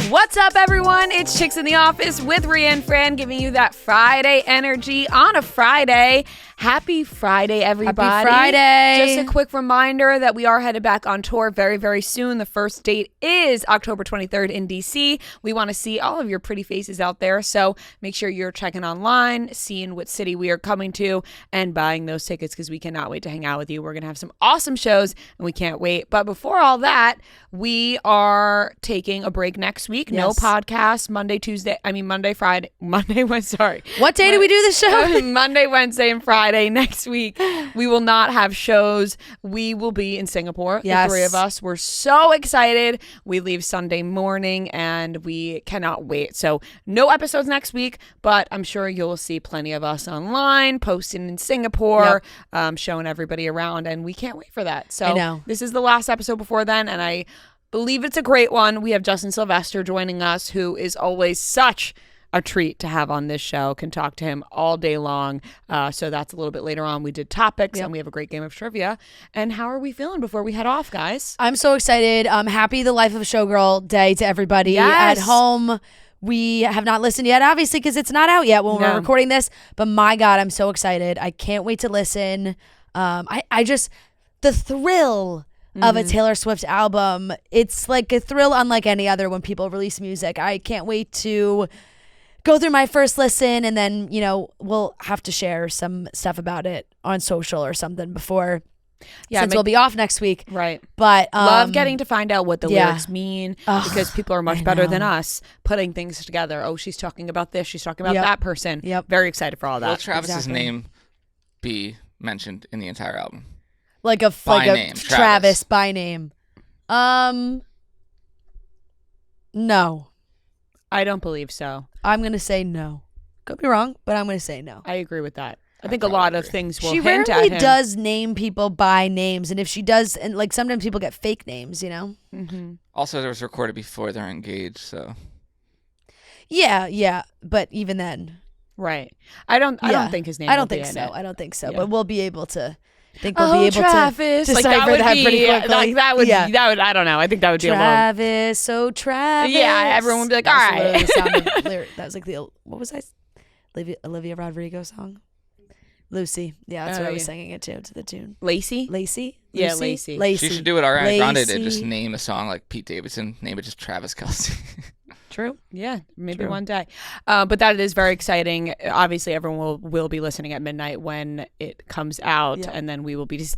What's up, everyone? It's Chicks in the Office with Ria Fran, giving you that Friday energy on a Friday. Happy Friday, everybody. Happy Friday. Just a quick reminder that we are headed back on tour very, very soon. The first date is October 23rd in DC. We want to see all of your pretty faces out there, so make sure you're checking online, seeing what city we are coming to, and buying those tickets because we cannot wait to hang out with you. We're going to have some awesome shows, and we can't wait. But before all that, we are taking a break next week. Yes. No podcast. Monday, Friday. What day do we do the show? Monday, Wednesday, and Friday next week. We will not have shows. We will be in Singapore. Yes. The three of us. We're so excited. We leave Sunday morning and we cannot wait. So no episodes next week, but I'm sure you'll see plenty of us online posting in Singapore, showing everybody around, and we can't wait for that. So I know. This is the last episode before then, and I believe it's a great one. We have Justin Sylvester joining us, who is always such a treat to have on this show. Can talk to him all day long. So that's a little bit later on. We did topics and we have a great game of trivia. And how are we feeling before we head off, guys? I'm so excited. Happy the Life of a Showgirl Day to everybody. Yes. At home. We have not listened yet, obviously, because it's not out yet when we're recording this. But my God, I'm so excited. I can't wait to listen. I just, the thrill of a Taylor Swift album, it's like a thrill unlike any other when people release music. I can't wait to go through my first listen, and then, we'll have to share some stuff about it on social or something before, since we'll be off next week. Right. But love getting to find out what the lyrics mean, because people are much better than us putting things together. Oh, she's talking about this. She's talking about that person. Yep. Very excited for all that. Will Travis's name be mentioned in the entire album? Like a Travis by name. No. I don't believe so. I'm going to say no. Could be wrong, but I'm going to say no. I agree with that. I think a lot of things will she hint at rarely him. does name people by names, and if she does, and like sometimes people get fake names, Also, it was recorded before they're engaged, so yeah, but even then, right? I don't think his name. I don't will think be so. in it. I don't think so. Yeah. But we'll be able to. I think we'll be able Travis. to Like decipher that, that pretty quickly. Like that would. I don't know. I think that would be Travis. Travis. Yeah, everyone would be like, all right. That was like the what was I? Olivia Rodrigo song. Lucy. Yeah, that's what I was singing it to the tune. Lacey. Yeah, Lacey. She should do what Ariana Grande did. Just name a song like Pete Davidson. Name it just Travis Kelce. True. Yeah, maybe one day. But that is very exciting. Obviously, everyone will be listening at midnight when it comes out, and then we will be just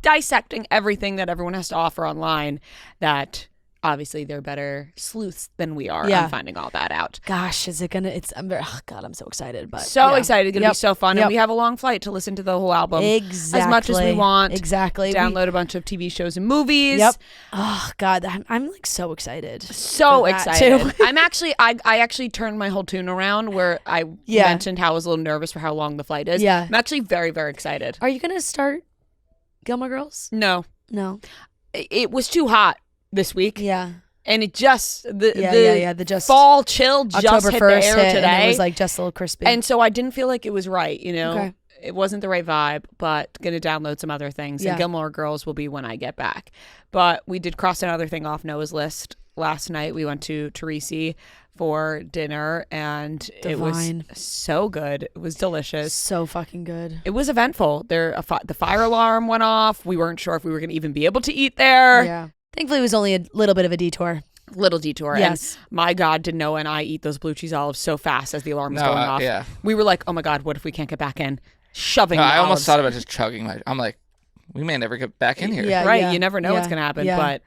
dissecting everything that everyone has to offer online. That obviously they're better sleuths than we are on finding all that out. Gosh, is it gonna? I'm so excited. But excited. It's gonna be so fun, and we have a long flight to listen to the whole album as much as we want. Exactly. Download a bunch of TV shows and movies. Yep. Oh God, I'm like so excited. So excited. I actually turned my whole tune around where I mentioned how I was a little nervous for how long the flight is. Yeah. I'm actually very, very excited. Are you gonna start Gilmore Girls? No. It was too hot this week. Yeah. And it just the fall chill just October hit 1st the air hit, today. and it was like just a little crispy. And so I didn't feel like it was right, Okay. It wasn't the right vibe, but gonna download some other things. And Gilmore Girls will be when I get back. But we did cross another thing off Noah's list last night. We went to Teresi for dinner, and it was so good. It was delicious. So fucking good. It was eventful. The fire alarm went off. We weren't sure if we were gonna even be able to eat there. Yeah. Thankfully, it was only a little bit of a detour. Yes. And my God, did Noah and I eat those blue cheese olives so fast as the alarm was going off. Yeah. We were like, oh my God, what if we can't get back in? Shoving I olives. almost thought about just chugging. I'm like, we may never get back in here. Yeah, right. You never know what's going to happen. Yeah.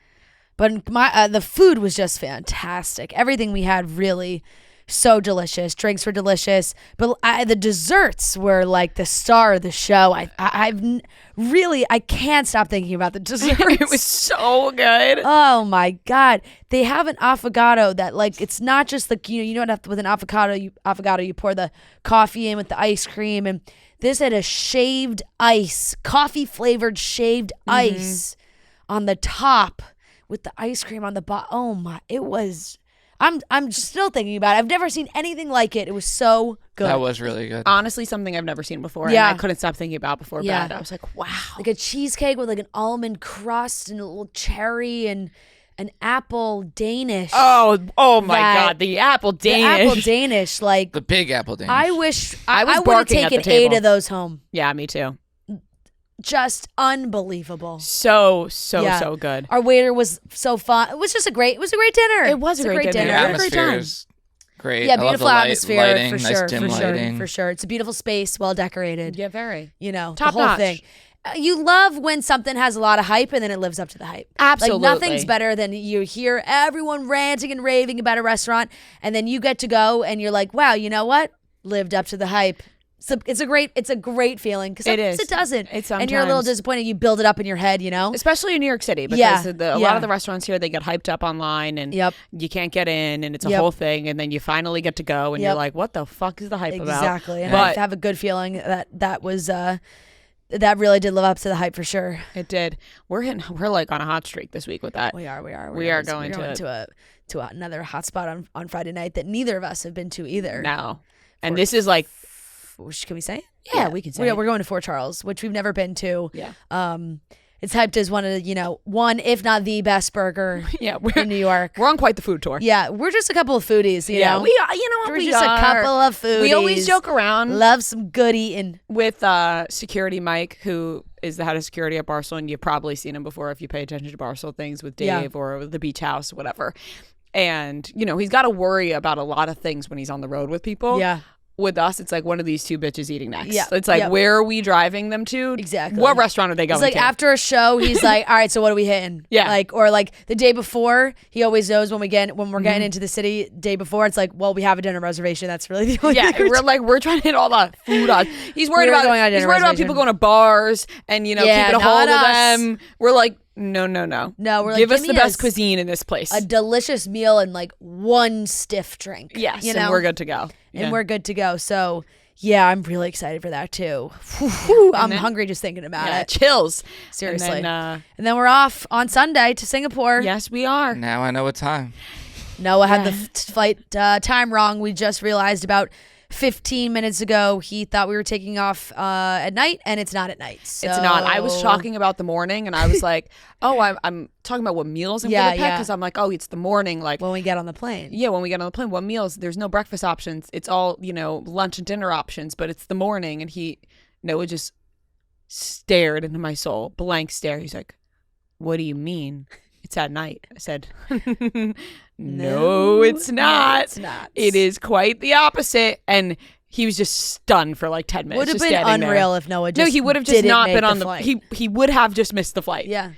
But the food was just fantastic. Everything we had really so delicious. Drinks were delicious. But the desserts were like the star of the show. I can't stop thinking about the desserts. It was so good. Oh my God. They have an affogato that like, it's not just like, you know what, with an avocado, you pour the coffee in with the ice cream, and this had a shaved ice, coffee flavored shaved ice on the top with the ice cream on the bottom. Oh my, it was, I'm still thinking about it. I've never seen anything like it. It was so good. That was really good. Honestly, something I've never seen before. Yeah. And I couldn't stop thinking about before bed. I was like, wow. Like a cheesecake with like an almond crust and a little cherry, and an apple Danish. Oh my God, the apple Danish. The apple Danish, like the big apple Danish. I wish I would have taken 8 of those home. Yeah, me too. Just unbelievable. So good. Our waiter was so fun. It was just a great dinner. It was a great dinner. The atmosphere is great. Yeah, I love beautiful the atmosphere lighting, for nice sure, dim lighting. for sure. It's a beautiful space, well decorated. Yeah, very. You know, Top the whole notch. thing. You love when something has a lot of hype and then it lives up to the hype. Absolutely. Like nothing's better than you hear everyone ranting and raving about a restaurant and then you get to go and you're like, wow, you know what? Lived up to the hype. So it's a great feeling because sometimes it doesn't. And you're a little disappointed. You build it up in your head, you know? Especially in New York City because a lot of the restaurants here, they get hyped up online and you can't get in and it's a whole thing. And then you finally get to go and you're like, what the fuck is the hype about? Exactly. And I have a good feeling that was... that really did live up to the hype for sure. It did. We're like on a hot streak this week with that. We are. We're going to another hot spot on Friday night that neither of us have been to either. No. And this is like, can we say it? Yeah, we can say it. We're going to Fort Charles, which we've never been to. Yeah. It's hyped as one of the, one, if not the best burger in New York. We're on quite the food tour. Yeah, we're just a couple of foodies, you know? We are, you know what we're we just are. a couple of foodies. We always joke around. Love some good eating. With security Mike, who is the head of security at Barstool, and you've probably seen him before if you pay attention to Barstool things with Dave or the Beach House, whatever. And, he's got to worry about a lot of things when he's on the road with people. Yeah. With us, it's like one of these two bitches eating next. Yeah. It's like, where are we driving them to? Exactly. What restaurant are they going to? It's like after a show, he's like, all right, so what are we hitting? Yeah. Or the day before, he always knows when we're getting into the city day before, it's like, well, we have a dinner reservation. That's really the only thing. We're trying to hit all the food on. He's worried about people going to bars and, keeping a hold of them. We're like, no. No, we're give us the best cuisine in this place. A delicious meal and one stiff drink. Yes, and we're good to go. And we're good to go. So, yeah, I'm really excited for that too. I'm hungry just thinking about it. Chills. Seriously. And then we're off on Sunday to Singapore. Yes, we are. Now I know what time. Noah had the flight time wrong. We just realized about 15 minutes ago he thought we were taking off at night, and it's not at night. So. It's not. I was talking about the morning, and I was like, oh, I'm talking about what meals I'm going to pack, because I'm like, oh, it's the morning. Like when we get on the plane. Yeah, when we get on the plane, what meals? There's no breakfast options. It's all, lunch and dinner options, but it's the morning. And Noah just stared into my soul, blank stare. He's like, what do you mean? It's at night. I said, no, it's not. No, it's not. It is quite the opposite. And he was just stunned for like 10 minutes. Would have been unreal if Noah just he would have just not been on the flight. He would have just missed the flight. Yeah.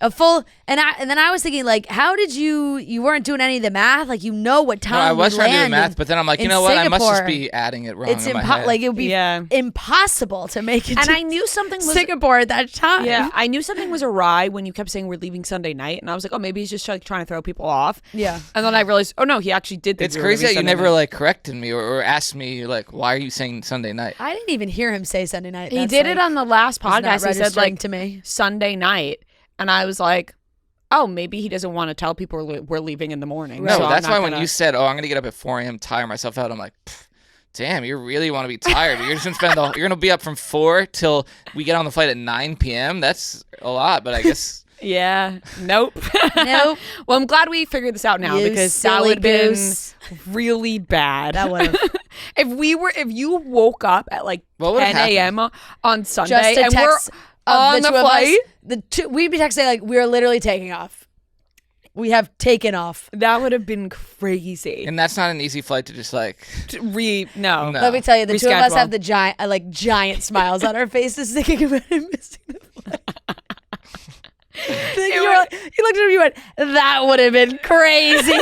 A full and then I was thinking, like, how did you weren't doing any of the math, like, what time I was trying to do the land math, but then I'm like, you know what, I must just be adding it wrong. It's in my head. like it would be impossible to make it. And to I knew something was Singapore at that time. Yeah, I knew something was awry when you kept saying we're leaving Sunday night, and I was like, oh, maybe he's just trying to throw people off. Yeah. And then I realized, oh no, he actually did think it's we were crazy that you Sunday never night. like corrected me or asked me like, why are you saying Sunday night? I didn't even hear him say Sunday night. He did it on the last podcast. He said like to me Sunday night, and I was like, oh, maybe he doesn't want to tell people we're leaving in the morning. No, so that's why when you said, oh, I'm going to get up at 4 a.m., tire myself out, I'm like, damn, you really want to be tired. You're just going to you're going to be up from 4 till we get on the flight at 9 p.m.? That's a lot, but I guess... Yeah. Nope. Nope. Well, I'm glad we figured this out now, because that would have been really bad. That would have. If you woke up at like 10 a.m. on Sunday just a and text we're on the flight, we'd be texting like, we're literally taking off. We have taken off. That would have been crazy. And that's not an easy flight to just like... No. Let me tell you, the two of us Reschedule. have the giant smiles on our faces thinking about him missing the flight. You looked at him, you went, that would have been crazy.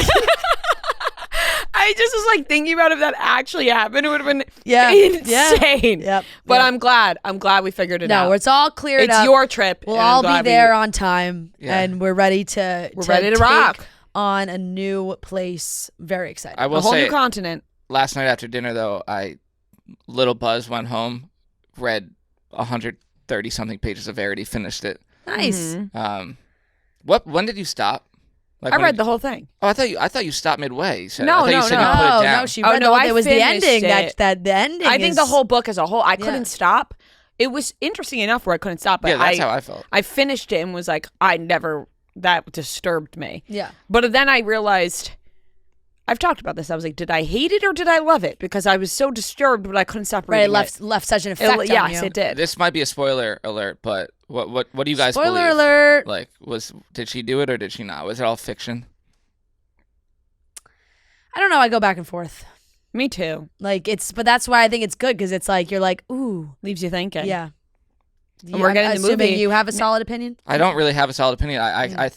I just was like thinking about if that actually happened, it would have been insane. Yep. But I'm glad we figured it out. No, it's all cleared up. It's your trip. We'll all be there on time, and we're ready to take rock on a new place. Very excited. I will a whole say, new continent. Last night after dinner, though, little buzz went home, read 130 something pages of Verity, finished it. Nice. Mm-hmm. When did you stop? Like, I read the whole thing. Oh, I thut you stopped midway. So No, I thought you said you put it down. No, she read it was the ending. That the ending. I think the whole book as a whole, I couldn't stop. It was interesting enough where I couldn't stop. But yeah, that's how I felt. I finished it and was like, I never that disturbed me. Yeah. But then I realized, I've talked about this. I was like, did I hate it or did I love it? Because I was so disturbed, but I couldn't stop reading it. Left such an effect on you. Yes, it did. This might be a spoiler alert, but what do you guys believe? Spoiler alert. Like, did she do it or did she not? Was it all fiction? I don't know. I go back and forth. Me too. Like but that's why I think it's good because it's like you're like, ooh, leaves you thinking. yeah. And we're getting the movie. You have a solid opinion? I don't really have a solid opinion. I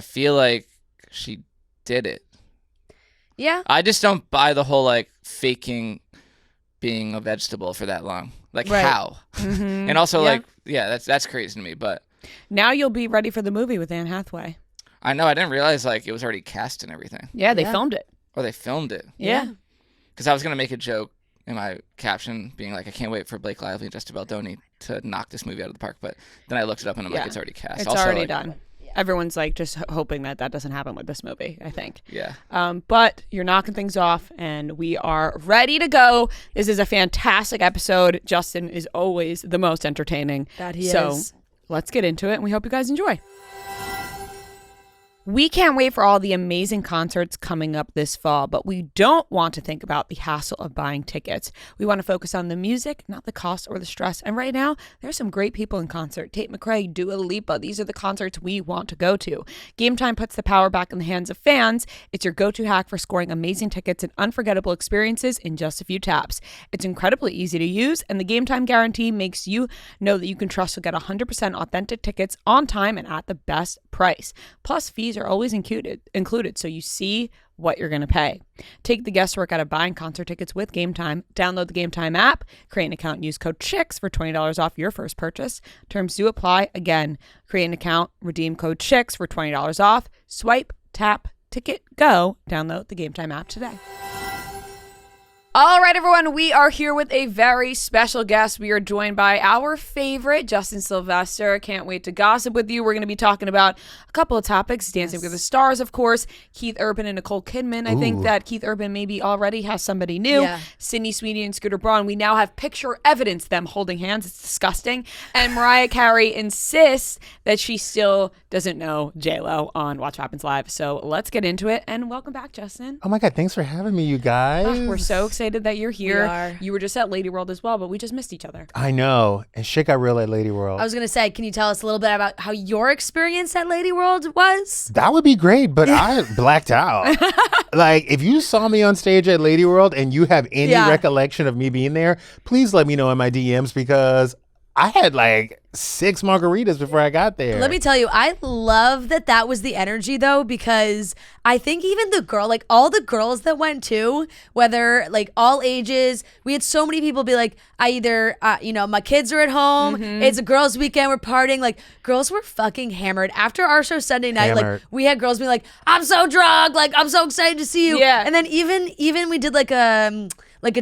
feel like she did it. Yeah. I just don't buy the whole like faking being a vegetable for that long. Like how? Mm-hmm. And also like that's crazy to me. But now you'll be ready for the movie with Anne Hathaway. I know. I didn't realize like it was already cast and everything. Yeah, they filmed it. Oh, they filmed it. Yeah. Because I was gonna make a joke in my caption, being like, I can't wait for Blake Lively and Justin Baldoni to knock this movie out of the park. But then I looked it up and I'm like, it's already cast. It's also, already like, done. Everyone's like just hoping that doesn't happen with this movie, I think. Yeah. But you're knocking things off and we are ready to go. This is a fantastic episode. Justin is always the most entertaining. That he is. So let's get into it and we hope you guys enjoy. We can't wait for all the amazing concerts coming up this fall, but we don't want to think about the hassle of buying tickets. We want to focus on the music, not the cost or the stress. And right now, there's some great people in concert. Tate McRae, Dua Lipa. These are the concerts we want to go to. Game Time puts the power back in the hands of fans. It's your go-to hack for scoring amazing tickets and unforgettable experiences in just a few taps. It's incredibly easy to use, and the Game Time guarantee makes you know that you can trust you'll get 100% authentic tickets on time and at the best price. Plus, fees are always included, so you see what you're going to pay. Take the guesswork out of buying concert tickets with Game Time. Download the Game Time app, create an account, and use code CHICKS for $20 off your first purchase. Terms do apply. Again, create an account, redeem code CHICKS for $20 off. Swipe, tap, ticket, go. Download the Game Time app today. All right, everyone, we are here with a very special guest. We are joined by our favorite, Justin Sylvester. Can't wait to gossip with you. We're going to be talking about a couple of topics. Dancing with the Stars, of course. Keith Urban and Nicole Kidman. I think that Keith Urban maybe already has somebody new. Yeah. Sydney Sweeney and Scooter Braun. We now have picture evidence them holding hands. It's disgusting. And Mariah Carey insists that she still doesn't know J-Lo on Watch What Happens Live. So let's get into it. And welcome back, Justin. Oh, my God. Thanks for having me, you guys. We're so excited that you're here. We are. You were just at Lady World as well, but we just missed each other. I know. And shit got real at Lady World. I was going to say, can you tell us a little bit about how your experience at Lady World was? That would be great, but I blacked out. Like, if you saw me on stage at Lady World and you have any recollection of me being there, please let me know in my DMs because I had like 6 margaritas before I got there. Let me tell you, I love that was the energy though, because I think even all the girls that went too, whether like all ages, we had so many people be like, I either, my kids are at home, it's a girls' weekend, we're partying. Like girls were fucking hammered after our show Sunday night. Like we had girls being like, I'm so drunk, like I'm so excited to see you. Yeah. And then even we did like a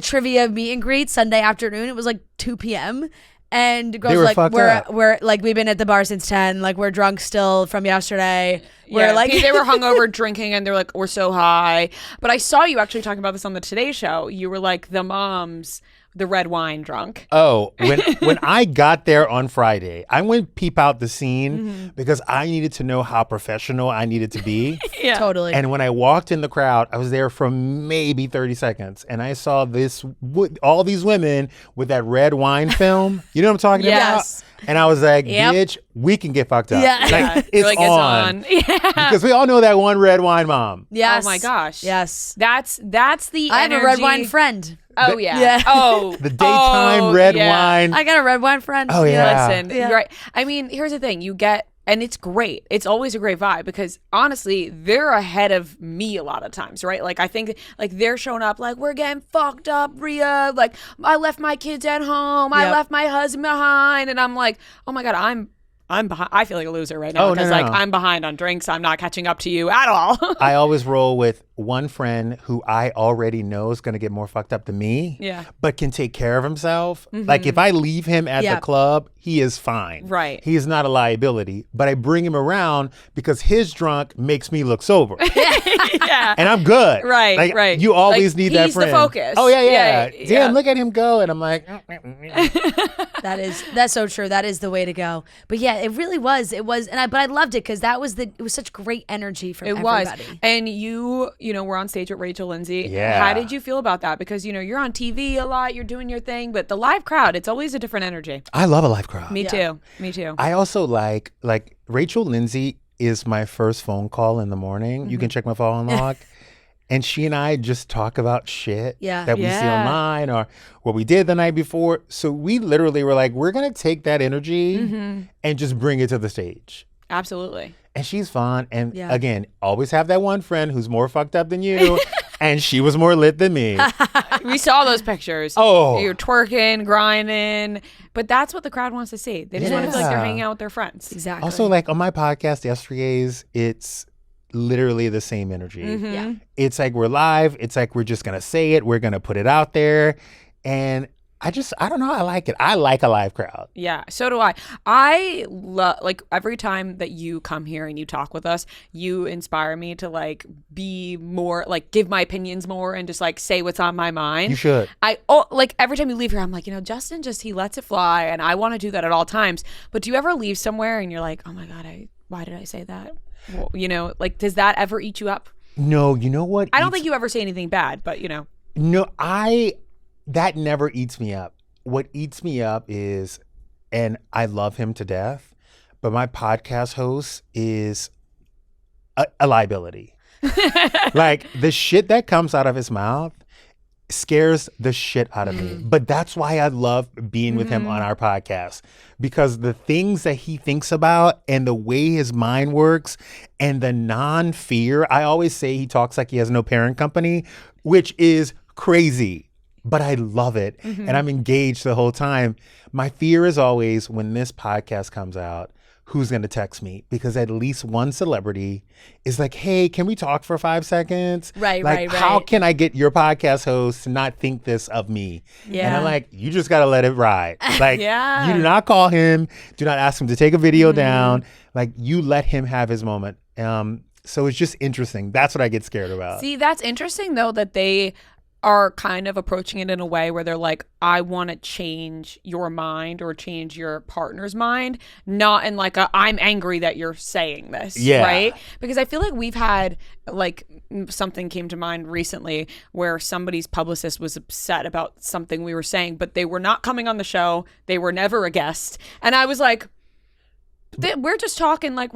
trivia meet and greet Sunday afternoon. It was like 2 p.m. And girls were like, we're like, we've been at the bar since 10. Like, we're drunk still from yesterday. We're like, they were hungover drinking and they're like, we're so high. But I saw you actually talking about this on the Today Show. You were like the moms, the red wine drunk. Oh, when I got there on Friday, I went peep out the scene because I needed to know how professional I needed to be. Yeah. Totally. And when I walked in the crowd, I was there for maybe 30 seconds. And I saw all these women with that red wine film. You know what I'm talking about? And I was like, bitch, we can get fucked up. Yeah. Like, it's on. Yeah. Because we all know that one red wine mom. Yes. Oh my gosh. Yes. That's the I have energy. a red wine friend. Oh, yeah. Yeah. Oh. The daytime red wine. I got a red wine friend. Oh, yeah. Listen, you're right. I mean, here's the thing. You get, and it's great. It's always a great vibe because honestly, they're ahead of me a lot of times, right? Like I think like they're showing up like, we're getting fucked up, Ria. Like I left my kids at home. I left my husband behind. And I'm like, oh my God, I'm behind. I feel like a loser right now because like I'm behind on drinks. I'm not catching up to you at all. I always roll with one friend who I already know is going to get more fucked up than me, but can take care of himself. Like if I leave him at the club, he is fine. Right. He is not a liability, but I bring him around because his drunk makes me look sober. And I'm good. Right, like, right. You always like, need that friend. He's the focus. Oh, yeah. Damn, look at him go. And I'm like. That's so true. That is the way to go. But yeah, it really was. But I loved it because it was such great energy from everybody. It was. And you were on stage with Rachel Lindsay. Yeah. How did you feel about that? Because, you're on TV a lot, you're doing your thing, but the live crowd, it's always a different energy. I love a live crowd. Me too. I also like Rachel Lindsay is my first phone call in the morning. You can check my phone log. And she and I just talk about shit that we see online or what we did the night before. So we literally were like, we're going to take that energy and just bring it to the stage. Absolutely. And she's fun. And again, always have that one friend who's more fucked up than you. And she was more lit than me. We saw those pictures. Oh. You're twerking, grinding. But that's what the crowd wants to see. They just want to feel like they're hanging out with their friends. Exactly. Also, like on my podcast, Yesterday's, it's literally the same energy. Yeah. It's like we're live. It's like we're just going to say it. We're going to put it out there. And I don't know. I like it. I like a live crowd. Yeah, so do I. I love, like, every time that you come here and you talk with us, you inspire me to, like, be more, like, give my opinions more and just, like, say what's on my mind. You should. Like, every time you leave here, I'm like, Justin he lets it fly, and I want to do that at all times. But do you ever leave somewhere and you're like, oh my God, why did I say that? Well, like, does that ever eat you up? No, you know what? I don't think you ever say anything bad, but, No, that never eats me up. What eats me up is, and I love him to death, but my podcast host is a liability. Like the shit that comes out of his mouth scares the shit out of me. But that's why I love being with him on our podcast, because the things that he thinks about and the way his mind works and the non-fear. I always say he talks like he has no parent company, which is crazy. But I love it. And I'm engaged the whole time. My fear is always when this podcast comes out, who's going to text me? Because at least one celebrity is like, hey, can we talk for 5 seconds? Right. How can I get your podcast host to not think this of me? Yeah. And I'm like, you just got to let it ride. Like, Yeah. You do not call him. Do not ask him to take a video down. Like, you let him have his moment. So it's just interesting. That's what I get scared about. See, that's interesting, though, that they are kind of approaching it in a way where they're like, I want to change your mind or change your partner's mind, not in like I'm angry that you're saying this, right? Because I feel like we've had, like, something came to mind recently where somebody's publicist was upset about something we were saying, but they were not coming on the show. They were never a guest. And I was like, we're just talking like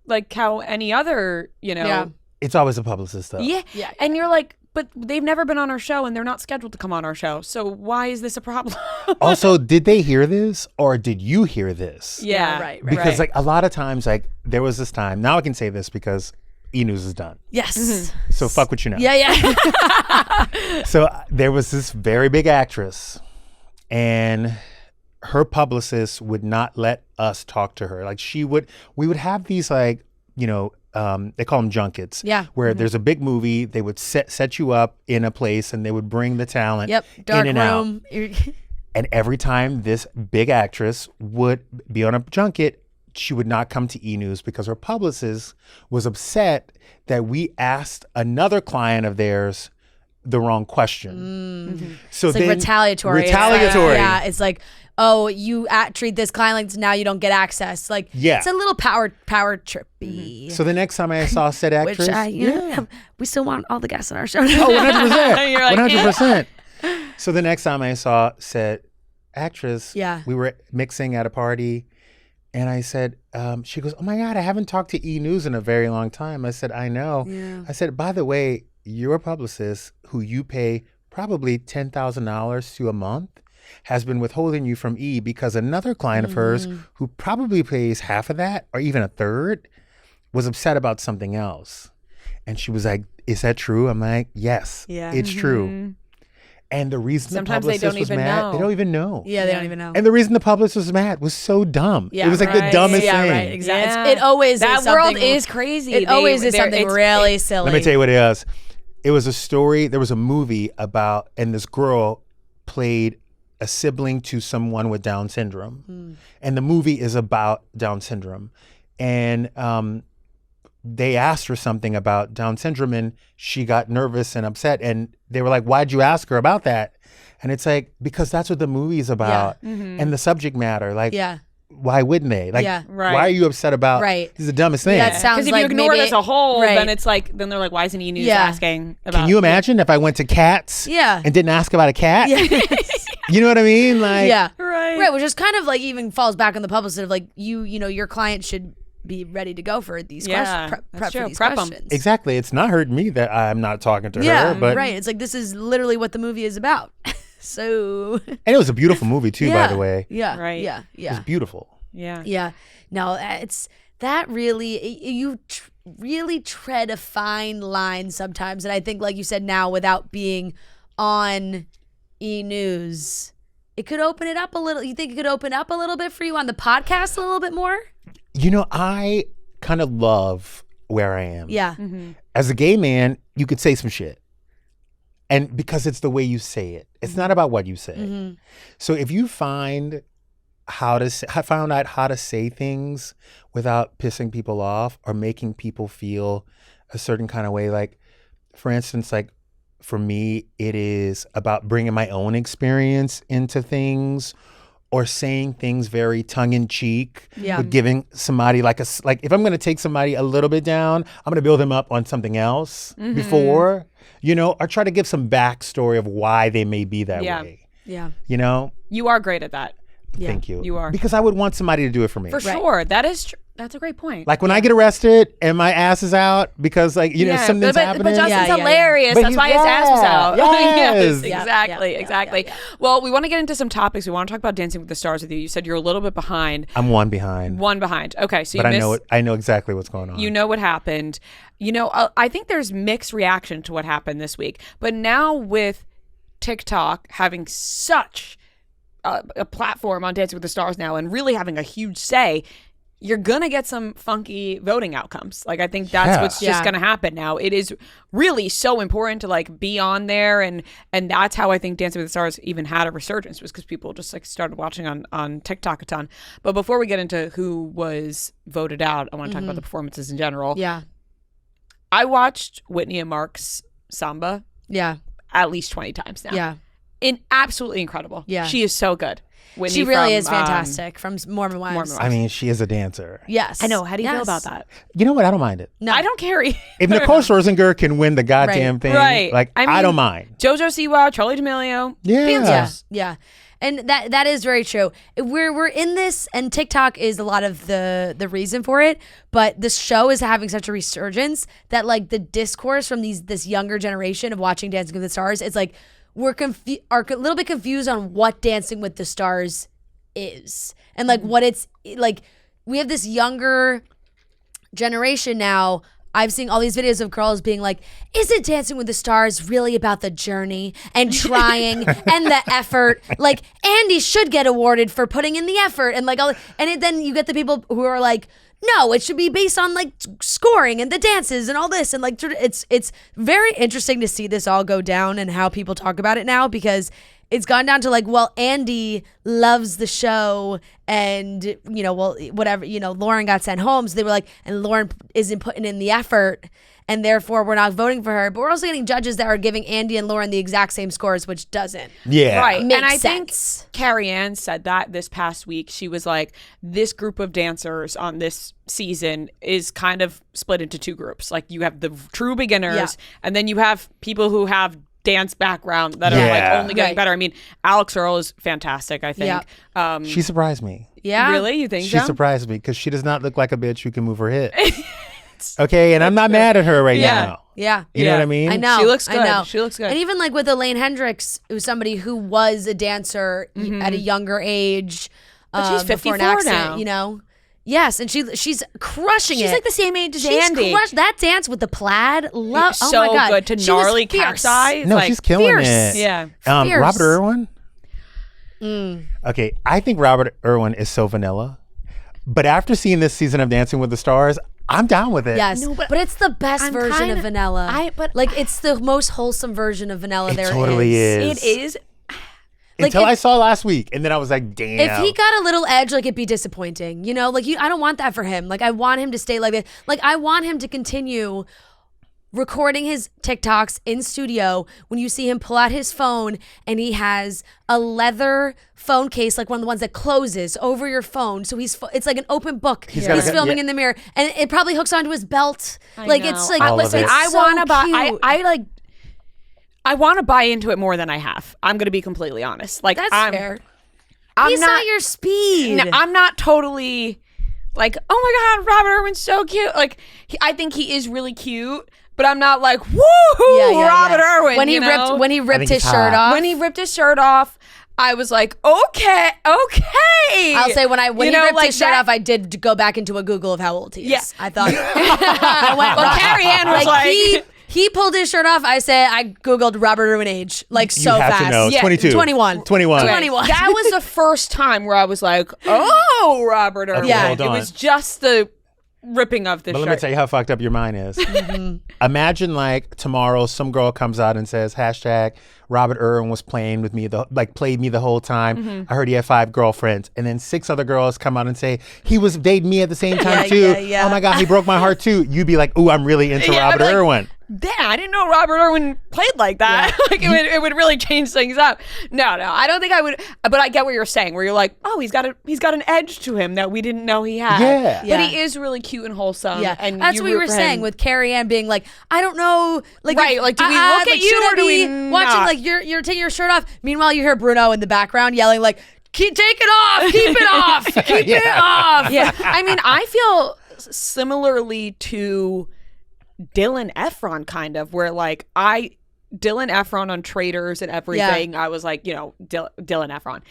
like how any other, Yeah. It's always a publicist, though. Yeah. And you're like, but they've never been on our show and they're not scheduled to come on our show. So why is this a problem? Also, did they hear this or did you hear this? Yeah. Right. Because like a lot of times, like there was this time, now I can say this because E-News is done. Yes. So fuck what you know. Yeah. So there was this very big actress and her publicist would not let us talk to her. Like we would have these like, they call them junkets. Yeah. Where there's a big movie, they would set you up in a place and they would bring the talent Dark in and room. out. And every time this big actress would be on a junket, she would not come to E-News because her publicist was upset that we asked another client of theirs the wrong question. So It's like then, retaliatory. It's like, oh, you treat this client like this, now you don't get access. Like, it's a little power trippy. So the next time I saw said actress, Which we still want all the guests on our show. Oh, 100%. You're like, 100%. So the next time I saw said actress, Yeah. we were mixing at a party, and I said, she goes, oh my God, I haven't talked to E-News in a very long time. I said, I know. Yeah. I said, by the way, your publicist, who you pay probably $10,000 to a month, has been withholding you from E because another client of hers, who probably pays half of that or even a third, was upset about something else. And she was like, is that true? I'm like, yes, it's true. And the reason Sometimes the they publicist don't was even mad, know. they don't even know. Yeah, they don't even know. And the reason the publicist was mad was so dumb. Yeah, it was like the dumbest yeah, thing. right, exactly. Yeah. It always that is world something, is crazy. It always is something really silly. Let me tell you what it is. it was a story. There was a movie about, and this girl played a sibling to someone with Down syndrome. And the movie is about Down syndrome. And they asked her something about Down syndrome and she got nervous and upset. And they were like, why'd you ask her about that? And it's like, because that's what the movie's about. And the subject matter. Like, why wouldn't they? Like, why are you upset about? This is the dumbest thing. That sounds because if like you ignore it maybe, as a whole, then it's like, then they're like, why isn't E! News asking about? Can you imagine if I went to cats and didn't ask about a cat? You know what I mean? Like, right, which is kind of like even falls back on the publicist of like you know your client should be ready to go for these questions. Prep for these questions. Exactly. It's not hurting me that I'm not talking to her. But It's like this is literally what the movie is about. So. And it was a beautiful movie too, by the way. Yeah. It was beautiful. Yeah. No, it's that really you really tread a fine line sometimes, and I think, like you said, now without being on E! News, it could open it up a little. You think it could open up a little bit for you on the podcast a little bit more? You know, I kind of love where I am. Yeah. As a gay man, you could say some shit. And because it's the way you say it. It's not about what you say. So if you found out how to say things without pissing people off or making people feel a certain kind of way, like, for instance, like, for me, it is about bringing my own experience into things or saying things very tongue-in-cheek, but giving somebody like if I'm going to take somebody a little bit down, I'm going to build them up on something else before, you know, or try to give some backstory of why they may be that way. Yeah. You know? You are great at that. Thank you. You are. Because I would want somebody to do it for me. For sure. That is that's a great point. Like when I get arrested and my ass is out because, like, you know, something's happening. But Justin's hilarious. But That's why his ass was out. Yes. Exactly. Well, we want to get into some topics. We want to talk about Dancing with the Stars with you. You said you're a little bit behind. I'm one behind. Okay, so but I know exactly what's going on. You know what happened. You know, I think there's mixed reaction to what happened this week. But now with TikTok having such a platform on Dancing with the Stars now and really having a huge say, you're gonna get some funky voting outcomes. Like, I think that's what's just gonna happen now. It is really so important to like be on there, and that's how I think Dancing with the Stars even had a resurgence, was because people just like started watching on TikTok a ton. But before we get into who was voted out, I want to talk about the performances in general. Yeah, I watched Whitney and Mark's Samba. At least 20 times now. Absolutely incredible. She is so good. Whitney she really is fantastic from Mormon Wives. I mean, she is a dancer. Yes. I know. How do you feel about that? You know what? I don't mind it. No. I don't care. If Nicole Scherzinger can win the goddamn thing, like, I mean, I don't mind. JoJo Siwa, Charlie D'Amelio. Yeah. And that is very true. We're in this, and TikTok is a lot of the reason for it. But this show is having such a resurgence that, like, the discourse from this younger generation of watching Dancing with the Stars, it's like are a little bit confused on what Dancing with the Stars is, and like what it's like. We have this younger generation now. I've seen all these videos of girls being like, isn't Dancing with the Stars really about the journey and trying and the effort? Like, Andy should get awarded for putting in the effort, and like all, and then you get the people who are like, no, it should be based on like scoring and the dances and all this, and like it's very interesting to see this all go down and how people talk about it now, because it's gone down to like, well, Andy loves the show, and, you know, well, whatever, you know, Lauren got sent home, so they were like, and Lauren isn't putting in the effort, and therefore we're not voting for her. But we're also getting judges that are giving Andy and Lauren the exact same scores, which doesn't. Right. Make and I sense. think Carrie Ann said that this past week. She was like, this group of dancers on this season is kind of split into two groups. Like, you have the true beginners, and then you have people who have dance background that are like only getting better. I mean, Alex Earl is fantastic, I think. She surprised me. Really? You think she surprised me, because she does not look like a bitch who can move her hips. Okay, and I'm not mad at her now. You know what I mean? I know. She looks good. I know. She looks good. And even like with Elaine Hendricks, it was somebody who was a dancer at a younger age. But she's 54 now. You know? Yes, and she's crushing it. She's like the same age as Andy. That dance with the plaid, oh so my God. good to gnarly cat's eye. No, she's killing it. Yeah. Robert Irwin? Okay, I think Robert Irwin is so vanilla. But after seeing this season of Dancing with the Stars, I'm down with it. Yes, No, but it's the best I'm version kinda- of vanilla. It's the most wholesome version of vanilla there is. It totally is. It is. Until I saw last week, and then I was like, damn. If he got a little edge, like, it'd be disappointing. You know, like, I don't want that for him. Like, I want him to stay like this. Like, I want him to continue recording his TikToks in studio when you see him pull out his phone and he has a leather phone case, like one of the ones that closes over your phone. So it's like an open book. He's filming in the mirror, and it probably hooks onto his belt. It's like, listen, I want to buy. I want to buy into it more than I have. I'm going to be completely honest. Like, that's fair. He's not your speed. No, I'm not totally like, oh my God, Robert Irwin's so cute. Like, I think he is really cute, but I'm not like, woohoo, Robert Irwin. When he ripped his shirt off. When he ripped his shirt off, I was like, okay. I'll say when he ripped his shirt off, I did go back into a Google of how old he is. Yeah. I thought. Well, Carrie Ann was like he pulled his shirt off. I Googled Robert Irwin age, like, so you have fast. to know. Yeah. 22. 21. 21. That was the first time where I was like, oh, Robert Irwin. Okay, hold It on. was just the ripping of the But shirt. let me tell you how fucked up your mind is. Imagine, like, tomorrow some girl comes out and says, hashtag Robert Irwin was played me the whole time. I heard he had 5 girlfriends. And then 6 other girls come out and say, he was dating me at the same time too. Yeah. Oh my God, he broke my heart too. You'd be like, ooh, I'm really into Yeah, Robert I'm like, Irwin. Damn, I didn't know Robert Irwin played like that. Like, it would really change things up. No, I don't think I would. But I get what you're saying, where you're like, oh, he's got an edge to him that we didn't know he had. Yeah. But he is really cute and wholesome. Yeah, and that's you what we root were for saying him. with Carrie Ann being like, I don't know, like, Right, like, do we look at you should or I do we be watching? not? Like, you're taking your shirt off. Meanwhile, you hear Bruno in the background yelling like, take it off, keep it off, keep it off. Yeah, I mean, I feel similarly to Dylan Efron, kind of, where like Dylan Efron on Traders and everything. I was like, Dylan Efron.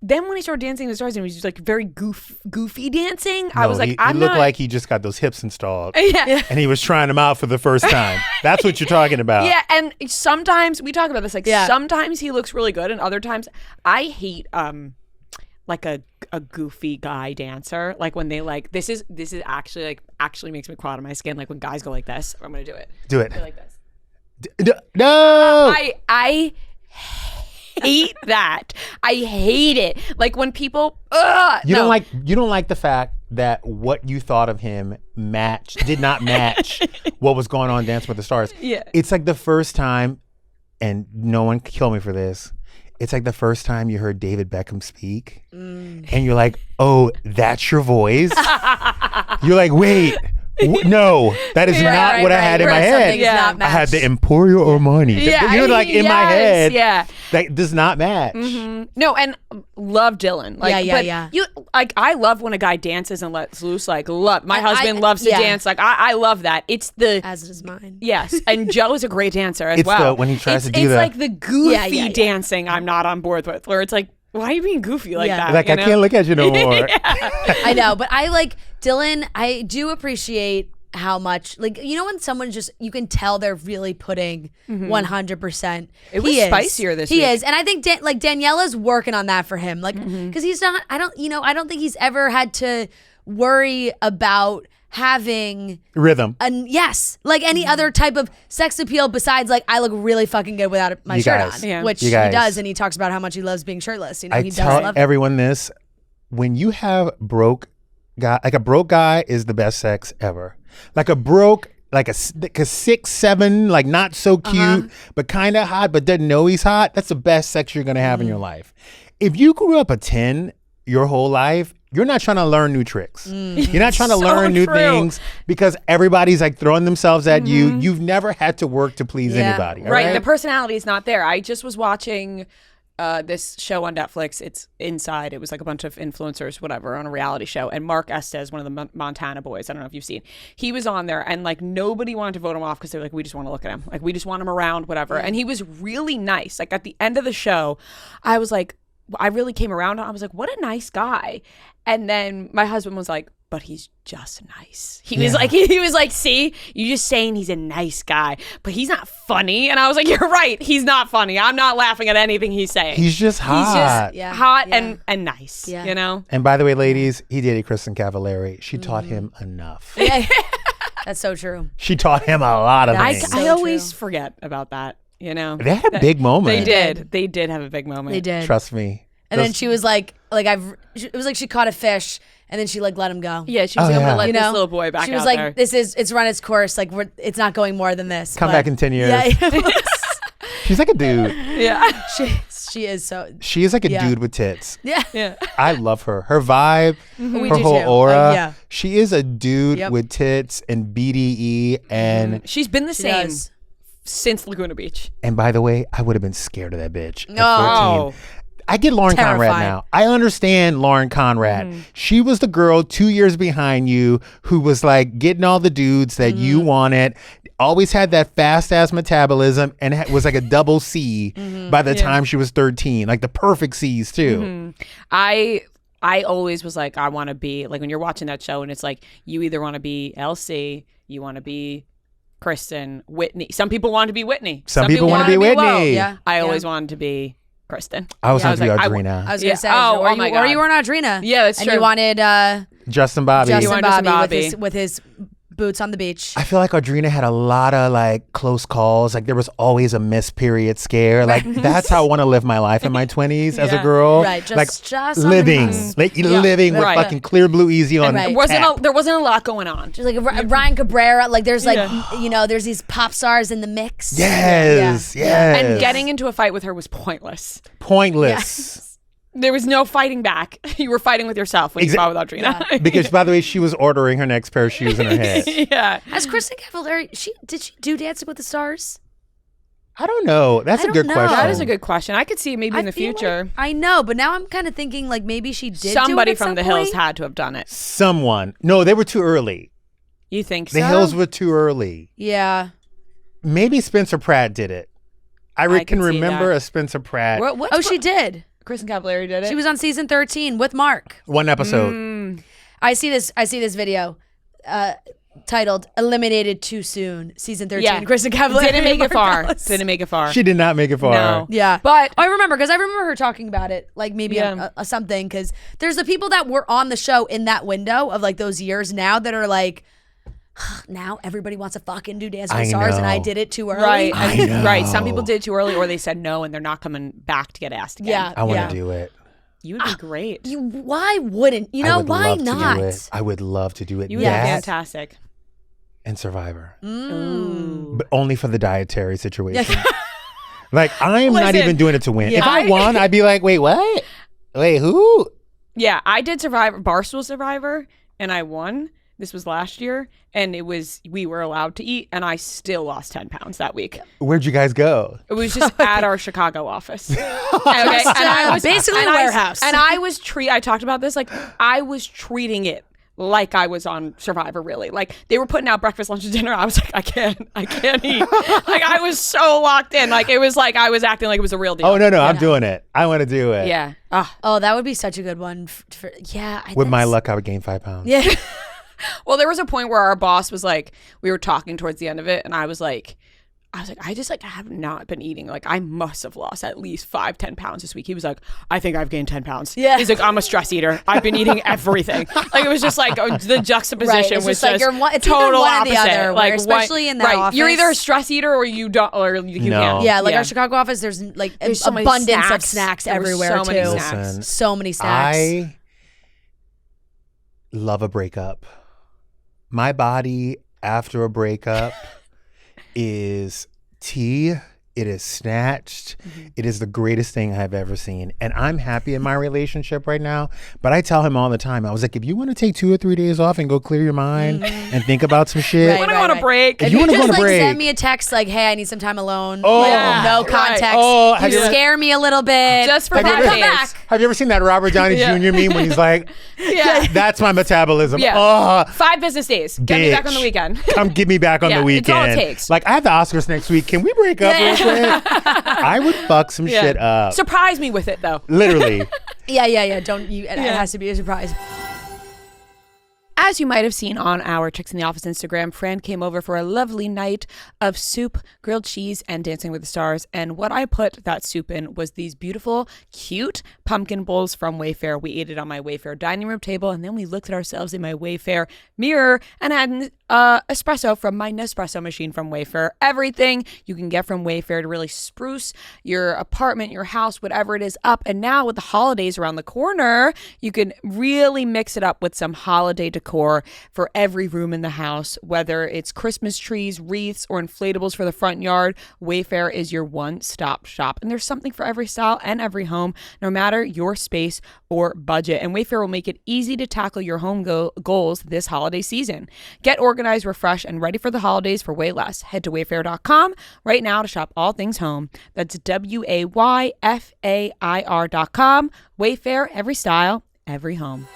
Then when he started Dancing with the Stars and he was just like very goofy dancing, I was like, he looked like he just got those hips installed. Yeah. And he was trying them out for the first time. That's what you're talking about. Yeah, and sometimes we talk about this. Like, sometimes he looks really good, and other times I hate like a goofy guy dancer. Like when they like this is actually makes me crawl out of my skin. Like when guys go like this. I'm gonna do it. Do it. Go like this. No. I hate that. I hate it. Like when people You don't like the fact that what you thought of him did not match what was going on Dance with the Stars. Yeah. It's like the first time, and no one can kill me for this, it's like the first time you heard David Beckham speak and you're like, oh, that's your voice? You're like, wait, no, that is not what I had in my head. I had the Emporio Armani. You're like in my head. Yeah. That does not match. No, and love Dylan. Like, yeah. You like, I love when a guy dances and lets loose. Like, my husband loves to dance. Like, I love that. It's as does mine. Yes, and Joe is a great dancer as It's well. when he tries to do it's that. like the goofy dancing. I'm not on board with. Where it's like, why are you being goofy like that? Like, I can't look at you no more. I know, but I like Dylan. I do appreciate how much, like, when someone just, you can tell they're really putting 100%. It was spicier this week. He is. And I think Daniela's working on that for him. Like, because he's not, I don't think he's ever had to worry about having rhythm. Yes. Like any other type of sex appeal besides like, I look really fucking good without my shirt on. Which he does. And he talks about how much he loves being shirtless. I he tell does love everyone this, when you have broke guy, like a broke guy is the best sex ever. Like a broke, like a 6'7", like not so cute, but kind of hot, but doesn't know he's hot. That's the best sex you're going to have in your life. If you grew up a 10 your whole life, you're not trying to learn new tricks. You're not trying to learn new things because everybody's like throwing themselves at you. You've never had to work to please anybody. Right. The personality is not there. I just was watching this show on Netflix. It's Inside. It was like a bunch of influencers, whatever, on a reality show. And Mark Estes, one of the Montana boys, I don't know if you've seen, he was on there and like nobody wanted to vote him off because they were like, we just want to look at him. Like, we just want him around, whatever. And he was really nice. Like at the end of the show, I really came around and I was like, what a nice guy. And then my husband was like, but he's just nice. He was like, see, you're just saying he's a nice guy, but he's not funny. And I was like, you're right. He's not funny. I'm not laughing at anything he's saying. He's just hot. He's just hot and nice, you know? And by the way, ladies, he dated Kristen Cavallari. She taught him enough. Yeah. That's so true. She taught him a lot of things. I always forget about that, you know? They had a big moment. They did have a big moment. They did. Trust me. And then she was like it was like she caught a fish and then she like let him go. Yeah, she was able to let this little boy back out. She was there. like, it's run its course. Like it's not going more than this. Come back in 10 years. Yeah. She's like a dude. Yeah. She is so. She is like a dude with tits. Yeah. Yeah. I love her. Her vibe, We her do whole too. aura. Yeah. She is a dude with tits and BDE and She's been the same does. since Laguna Beach. and by the way, I would have been scared of that bitch at No. 14. I get Lauren Conrad Terrifying. now. I understand Lauren Conrad. She was the girl 2 years behind you who was like getting all the dudes that you wanted, always had that fast ass metabolism and was like a double C by the time she was 13, like the perfect C's too. I always was like, I want to be like when you're watching that show and it's like you either want to be LC, you want to be Kristen, Whitney. Some people want to be Whitney. Some people want to be Will. Whitney. Yeah. I always wanted to be Kristen. I was Yeah, going to be like, Audrina. I was gonna say, Oh, or, oh my you, or God. you were an Audrina. Yeah, that's and true. you wanted Justin Bobby. Justin wanted Bobby, Justin Bobby. with his boots on the beach. I feel like Audrina had a lot of like close calls. Like there was always a missed period scare. Like that's how I want to live my life in my 20s as a girl. Right, just- like just on the living, cusp. like living with Right. fucking Clear Blue Easy on. Right. tap. There wasn't a lot going on. Just like Ryan Cabrera, like there's like there's these pop stars in the mix. Yes, yes. And getting into a fight with her was pointless. pointless. There was no fighting back. You were fighting with yourself when you fought with Audrina. Because by the way, she was ordering her next pair of shoes in her head. Yeah. Has Kristen Cavallari? Did she do Dancing with the Stars? I don't know. That's I a good don't know. question. That is a good question. I could see it maybe in the feel like- future. I know, but now I'm kind of thinking like maybe she did. Somebody do it at from some the Hills point. had to have done it. Someone. No, they were too early. You think so? The Hills were too early. Yeah. Maybe Spencer Pratt did it. I could can see remember that. a Spencer Pratt. Oh, she did. Kristen Cavallari did it. She was on season 13 with Mark. One episode. I see this video titled "Eliminated Too Soon." Season 13. Yeah. Kristen Cavallari Didn't make Mark it far. Ellis. Didn't make it far. She did not make it far. No. Yeah, But I remember because I remember her talking about it, like maybe Yeah. a something. Because there's the people that were on the show in that window of like those years now that are like, now everybody wants to fucking do Dance with the Stars, and I know. did it too early. right, I know. right. Some people did it too early, or they said no, and they're not coming back to get asked again. Yeah, I want to do it. You would be great. Why wouldn't you I know? would Why love not? To do it. I would love to do it. You would That be fantastic. and Survivor. Mm. But only for the dietary situation. Like, I am not Listen, even doing it to win. yeah, If I won, I'd be like, wait, what? Wait, who? Yeah, I did Survivor, Barstool Survivor, and I won. This was last year, and we were allowed to eat, and I still lost 10 pounds that week. Where'd you guys go? It was just at our Chicago office. Okay, and I was basically and a I- warehouse. And I was I talked about this, like I was treating it like I was on Survivor, really. Like they were putting out breakfast, lunch, and dinner. I was like, I can't eat. Like I was so locked in. Like it was like I was acting like it was a real deal. Oh, no, I'm doing it. I want to do it. Yeah. Oh, that would be such a good one. With my luck, I would gain 5 pounds. Yeah. Well, there was a point where our boss was like, we were talking towards the end of it, and I was like, I just like have not been eating. Like I must have lost at least 5-10 pounds this week. He was like, I think I've gained 10 pounds. Yeah. He's like, I'm a stress eater. I've been eating everything. Like it was just like the juxtaposition Right, it's was just like you're one- it's either total one or the opposite. other, like where especially in that right. You're office- either a stress eater or you don't, or you No. can't. Yeah, like our Chicago office, there's like There's so many abundance of snacks. snacks There were everywhere so many too. snacks. Listen, So many snacks. I love a breakup. My body after a breakup is tea. It is snatched. It is the greatest thing I've ever seen. And I'm happy in my relationship right now. But I tell him all the time, I was like, if you want to take 2 or 3 days off and go clear your mind and think about some shit. Right, When I want a break. If you want to go just on a like break. send me a text like, hey, I need some time alone. Oh, Like, yeah, no right. context. Oh, have you you ever- scare me a little bit. Just for Have you 5 ever- days. back. Have you ever seen that Robert Downey Yeah. Jr. meme when he's like, Yeah. that's my metabolism. Yeah. Oh, 5 business days. Get me back on the bitch. weekend. Come get me back on Yeah, the it's all weekend. it takes. Like, I have the Oscars next week. Can we break up real quick? I would fuck some Yeah. shit up. Surprise me with it though. Literally. Yeah. It has to be a surprise. As you might have seen on our Chicks in the Office Instagram, Fran came over for a lovely night of soup, grilled cheese, and Dancing with the Stars. And what I put that soup in was these beautiful, cute pumpkin bowls from Wayfair. We ate it on my Wayfair dining room table, and then we looked at ourselves in my Wayfair mirror and had an espresso from my Nespresso machine from Wayfair. Everything you can get from Wayfair to really spruce your apartment, your house, whatever it is up. And now with the holidays around the corner, you can really mix it up with some holiday decor for every room in the house, whether it's Christmas trees, wreaths, or inflatables for the front yard. Wayfair is your one-stop shop, and there's something for every style and every home, no matter your space or budget. And Wayfair will make it easy to tackle your home goals this holiday season. Get organized, refreshed, and ready for the holidays for way less. Head to wayfair.com right now to shop all things home. That's WAYFAIR.com. Wayfair, every style, every home.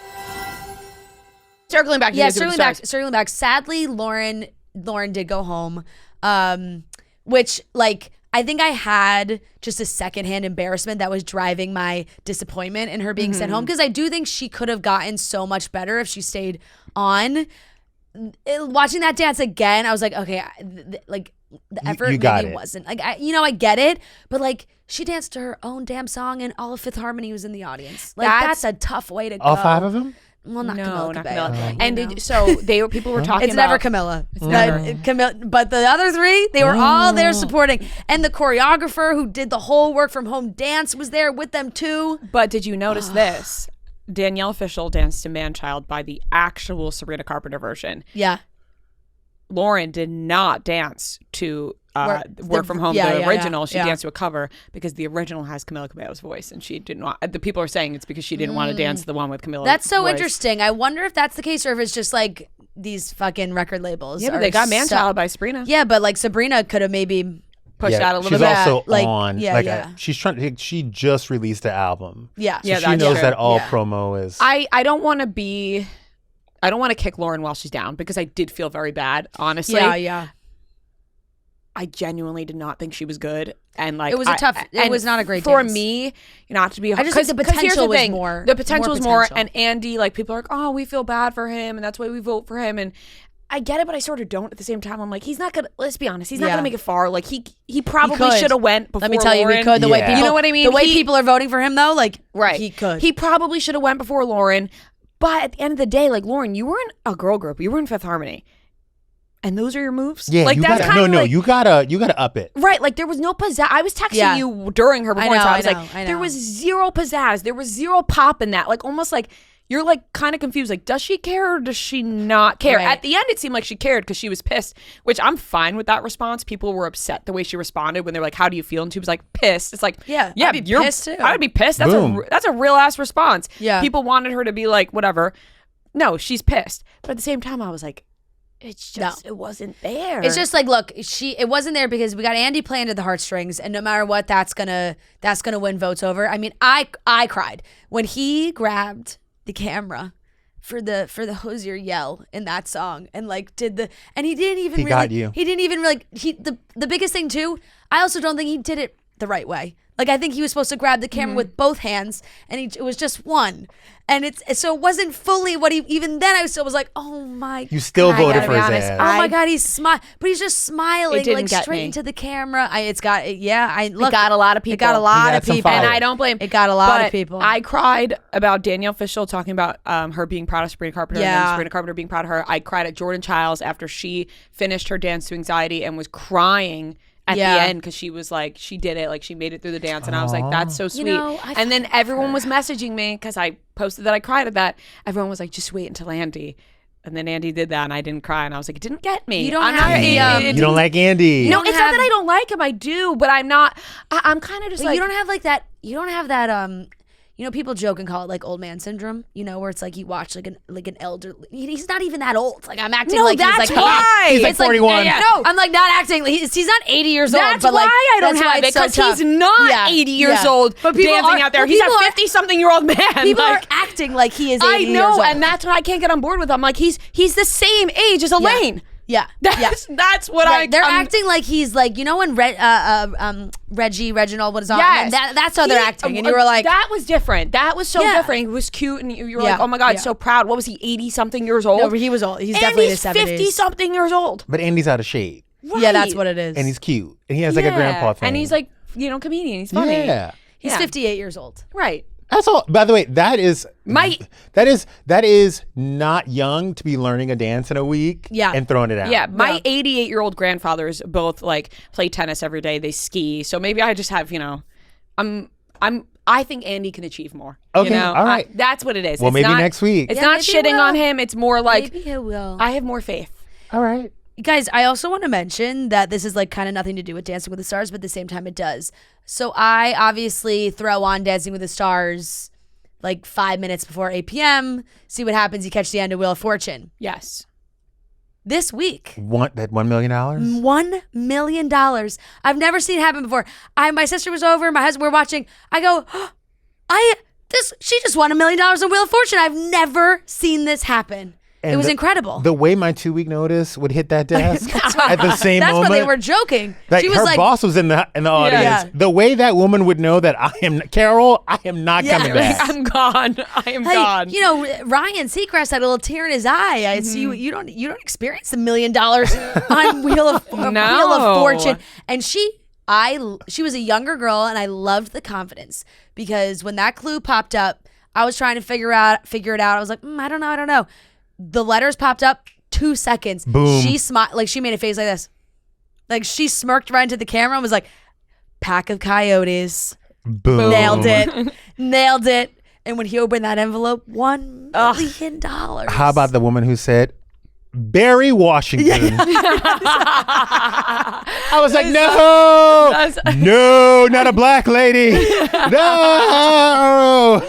Circling back. Circling back. Sadly, Lauren did go home, which, like, I think I had just a secondhand embarrassment that was driving my disappointment in her being sent home, because I do think she could have gotten so much better if she stayed on. Watching that dance again, I was like, okay, like, the effort maybe wasn't like, I get it, but like, she danced to her own damn song and all of Fifth Harmony was in the audience. Like, that's a tough way to go. All 5 of them? Well, not Camila Cabello. Cabello. And people were talking it's about... never Camila. But the other three, they were all there supporting. And the choreographer who did the whole work from home dance was there with them too. But did you notice this? Danielle Fishel danced to Man-Child by the actual Sabrina Carpenter version. Yeah. Lauren did not dance to Work From Home, the original. She danced to a cover because the original has Camila Cabello's voice, and she didn't want. The people are saying it's because she didn't want to dance the one with Camila. That's so interesting. I wonder if that's the case, or if it's just like these fucking record labels. Yeah, but they got Man-Child by Sabrina. Yeah, but like Sabrina could have maybe pushed out a little bit. She's also like, on. She's trying. She just released an album. Yeah, so she knows that all promo is. I don't want to be. I don't want to kick Lauren while she's down, because I did feel very bad, honestly. Yeah. I genuinely did not think she was good, and like it was it was not a great for dance. me. Not to be. I just think the potential was more. The potential was more, and Andy, like, people are like, oh, we feel bad for him, and that's why we vote for him, and I get it, but I sort of don't at the same time. I'm like, he's not gonna. Let's be honest, he's not gonna make it far. Like, he probably should have went before. Let me tell you, Lauren. he could. The way people, you know what I mean. The way people are voting for him, though, like, right, he could. He probably should have went before Lauren. But at the end of the day, like, Lauren, you were in a girl group. You were in Fifth Harmony. And those are your moves? Yeah, like, you that's gotta, like, you gotta up it. Right, like, there was no pizzazz. I was texting you during her performance. I was like, there was zero pizzazz. There was zero pop in that. Like, almost like, you're like kind of confused. Like, does she care or does she not care? Right. At the end, it seemed like she cared because she was pissed, which I'm fine with that response. People were upset the way she responded when they were like, how do you feel? And she was like, pissed. It's like, yeah, I'd be pissed too. I would be pissed. That's a real ass response. Yeah. People wanted her to be like, whatever. No, she's pissed. But at the same time, I was like, it's just, it wasn't there. It's just like, look, it wasn't there because we got Andy playing to the heartstrings, and no matter what, that's gonna win votes over. I mean, I cried when he grabbed the camera for the Hosier yell in that song, and like and he didn't even the biggest thing too, I also don't think he did it the right way. Like, I think he was supposed to grab the camera with both hands, and it was just one. And so it wasn't fully what he, even then I still was like, oh my God. You still voted for his ass. Oh my God, he's but he's just smiling, like, straight me. into the camera. It got a lot of people. It got a lot of people. And I don't blame. It got a lot of people. I cried about Danielle Fishel talking about her being proud of Sabrina Carpenter, and then Sabrina Carpenter being proud of her. I cried at Jordan Childs after she finished her Dance to Anxiety and was crying at the end because she was like, she did it, like, she made it through the dance, and I was like, that's so sweet. And then everyone was messaging me because I posted that I cried at that. Everyone was like, just wait until Andy. And then Andy did that, and I didn't cry, and I was like, it didn't get me. You don't have you don't like Andy. No, it's not that I don't like him. I do, but I'm not. I'm kind of just like, you don't have like that. You don't have that. You know, people joke and call it like old man syndrome, you know, where it's like you watch like an elder. He's not even that old. Like, I'm acting like that's he's like, why. He's like 41. No, I'm like not acting. He's not 80 years old. That's but like, why I don't have it, because he's not 80 years old, but dancing out there. He's a 50-something-year-old man. People are acting like he is 80 years old. And that's what I can't get on board with. I'm like, he's the same age as Elaine. Yeah. That's what They're acting like he's like, you know when Reginald was on? Yes. That's how they're acting. And you were like, that was different. That was so different. He was cute, and you were like, oh my God, so proud. What was he, 80-something years old? No, he was old. He's definitely in his 70s. 50-something years old. But Andy's out of shape. Right. Yeah, that's what it is. And he's cute. And he has like a grandpa thing. And he's like, comedian. He's funny. Yeah. He's 58 years old. Right. That's all. By the way, that is not young to be learning a dance in a week and throwing it out. Yeah, my 88-year-old grandfathers both like play tennis every day. They ski. So maybe I just have, I think Andy can achieve more. Okay, all right. That's what it is. Well, maybe next week. It's not shitting on him. It's more like maybe he will. I have more faith. All right. Guys, I also want to mention that this is like kind of nothing to do with Dancing with the Stars, but at the same time it does. So I obviously throw on Dancing with the Stars like 5 minutes before 8 p.m. See what happens. You catch the end of Wheel of Fortune. Yes. This week. That $1 million? $1 million. I've never seen it happen before. My sister was over. My husband were watching. I go, she just won $1 million on Wheel of Fortune. I've never seen this happen. And it was incredible. The way my 2-week notice would hit that desk at the same moment. That's when they were joking. Like she was her boss was in the audience. Yeah. The way that woman would know that I am coming back. I'm gone. I am gone. You know, Ryan Seacrest had a little tear in his eye. So you don't experience $1 million on Wheel of Fortune. And she was a younger girl, and I loved the confidence because when that clue popped up, I was trying to figure it out. I was like, I don't know. The letters popped up 2 seconds. Boom. She smiled, like she made a face like this. Like she smirked right into the camera and was like, pack of coyotes. Boom. Nailed it. And when he opened that envelope, $1 million. How about the woman who said, Barry Washington? I was like, no, not a black lady. No.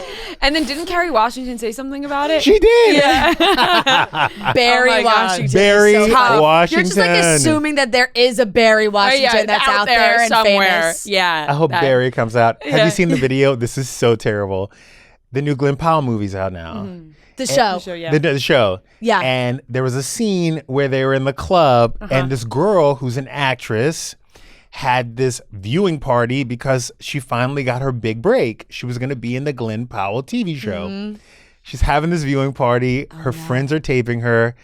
And then didn't Kerry Washington say something about it? She did. Yeah. Barry Washington. Barry Washington. You're just like assuming that there is a Barry Washington that's out there and somewhere. famous. Yeah. I hope Barry comes out. Have you seen the video? This is so terrible. The new Glenn Powell movie's out now. Mm-hmm. The show. The show. Yeah. And there was a scene where they were in the club and this girl who's an actress had this viewing party because she finally got her big break. She was going to be in the Glenn Powell TV show. Mm-hmm. She's having this viewing party. Her friends are taping her.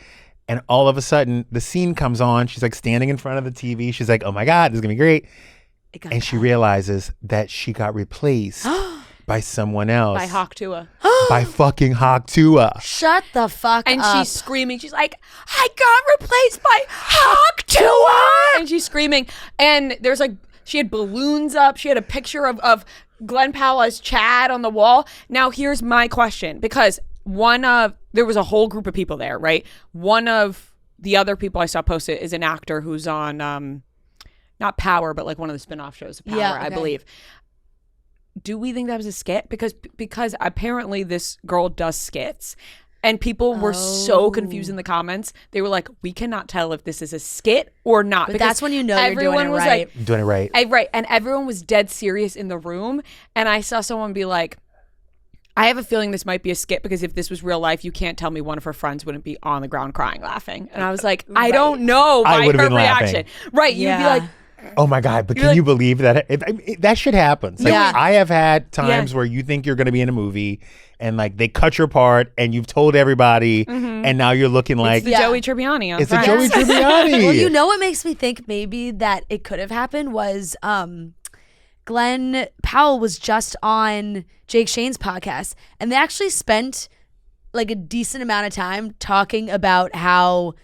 And all of a sudden, the scene comes on. She's like standing in front of the TV. She's like, oh my God, this is going to be great. And she realizes that she got replaced by someone else. By Hawk Tua. By fucking Hawk Tua. Shut the fuck up. And she's screaming. She's like, I got replaced by Hawk Tua. And she's screaming. And there's like, she had balloons up. She had a picture of Glenn Powell as Chad on the wall. Now, here's my question. Because there was a whole group of people there, right? One of the other people I saw posted is an actor who's on, not Power, but like one of the spin-off shows of Power, I believe. Do we think that was a skit? Because apparently this girl does skits. And people were so confused in the comments. They were like, we cannot tell if this is a skit or not. But that's when you know you're doing it was right. Like, doing it right. Right. And everyone was dead serious in the room. And I saw someone be like, I have a feeling this might be a skit because if this was real life, you can't tell me one of her friends wouldn't be on the ground crying, laughing. And I was like, I don't know by her reaction. Right. You'd be like, oh my God, but can you believe that? That shit happens. Like, I have had times where you think you're going to be in a movie and like they cut your part and you've told everybody and now you're looking like. It's the Joey Tribbiani on It's Friends. the Joey Tribbiani. Well, you know what makes me think maybe that it could have happened was Glenn Powell was just on Jake Shane's podcast and they actually spent like a decent amount of time talking about how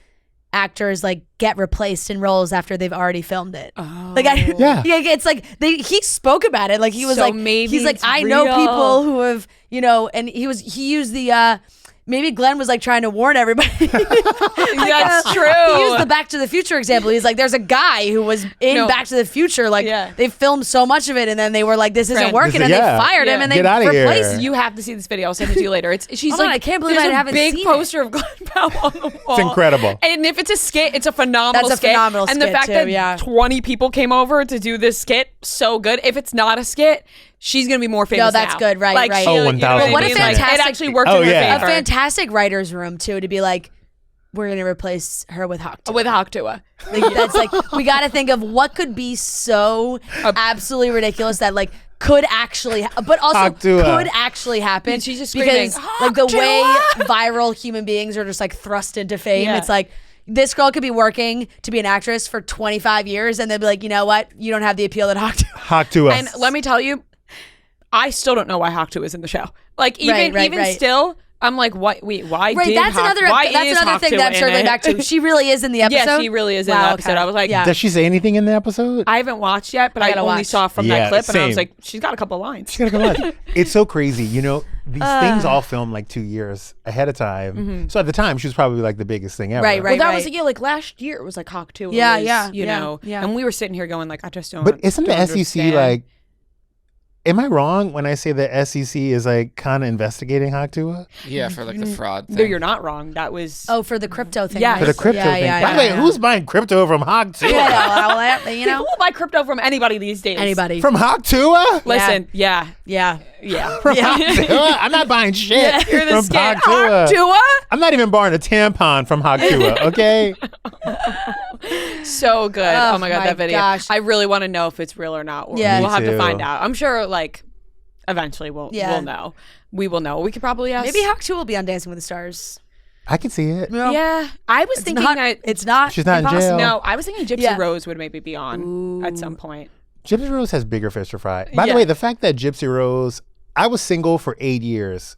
actors like get replaced in roles after they've already filmed it. It's like he spoke about it like he was like he's like I know people who have and he used the maybe Glenn was like trying to warn everybody. That's true. He used the Back to the Future example. He's like, there's a guy who was in Back to the Future. Like, they filmed so much of it, and then they were like, this isn't working, and they fired him, and they replaced him. You have to see this video. I'll send it to you later. She's I can't believe I haven't seen it. There's a big poster of Glenn Powell on the wall. It's incredible. And if it's a skit, it's a phenomenal skit. That's a phenomenal skit, and the fact that 20 people came over to do this skit, so good. If it's not a skit, she's going to be more famous. No, that's good. Right, right. Oh, 1,000%. What a fantastic. It actually worked in her favor. A fantastic writer's room, too, to be like, we're gonna replace her with Hawk Tuah. With Hawk Tuah. Like, that's like, we got to think of what could be so absolutely ridiculous that like could actually, but also Hawk Tuah. could actually happen. She's just screaming, because like the "Hawk way Tuah!" viral human beings are just like thrust into fame. Yeah. It's like, this girl could be working to be an actress for 25 years and they'll be like, you know what? You don't have the appeal that Hawk Tuah. Hawk Tuah. And let me tell you, I still don't know why Hawk Tuah is in the show. Like even still, I'm like, what? Wait, why? Right, did that's Hawk, another why that's is another Hawk thing Tuah that I'm in circling it? back to. She really is in the episode. Yeah, she really is in the Wow, episode. okay. I was like, Yeah. Does she say anything in the episode? I haven't watched yet, but I gotta only watch. saw from Yeah, that clip, and I was same. like, she's got a couple lines. She's gotta go watch. It's so crazy. You know, these things all film like 2 years ahead of time. So at the time, she was probably like the biggest thing ever. Right, Well, that right. was like last year. It was like Hawk Tuah. Yeah, was, yeah, you yeah, know, yeah. and we were sitting here going like, I just don't. But isn't the don't SEC understand. like? Am I wrong when I say the SEC is like kind of investigating Hawk Tuah? Yeah, for like the fraud thing. No, you're not wrong. That was. Oh, for the crypto thing. Yeah. right? For the crypto Yeah, thing. yeah, By the way, yeah. who's buying crypto from Hawk Tuah? Yeah, you Who know, will buy crypto from anybody these days? anybody. From Hawk Tuah? Listen, yeah. Yeah. From Hawk Tuah? I'm not buying shit You're the from scared Hawk Tuah. Hawk Tuah. I'm not even buying a tampon from Hawk Tuah, okay? So good. Oh Oh my god, my that video. gosh. I really want to know if it's real or not. Yeah. We'll Me have to too. find out. I'm sure like eventually we'll know. We will know. We could probably ask. Maybe Hawk Tuah will be on Dancing with the Stars. I can see it. Yeah. I was thinking that It's not. She's not in impossible. jail. no, I was thinking Gypsy Yeah. Rose would maybe be on at some point. Gypsy Rose has bigger fish to fry. By the Yeah. way, the fact that Gypsy Rose, I was single for 8 years.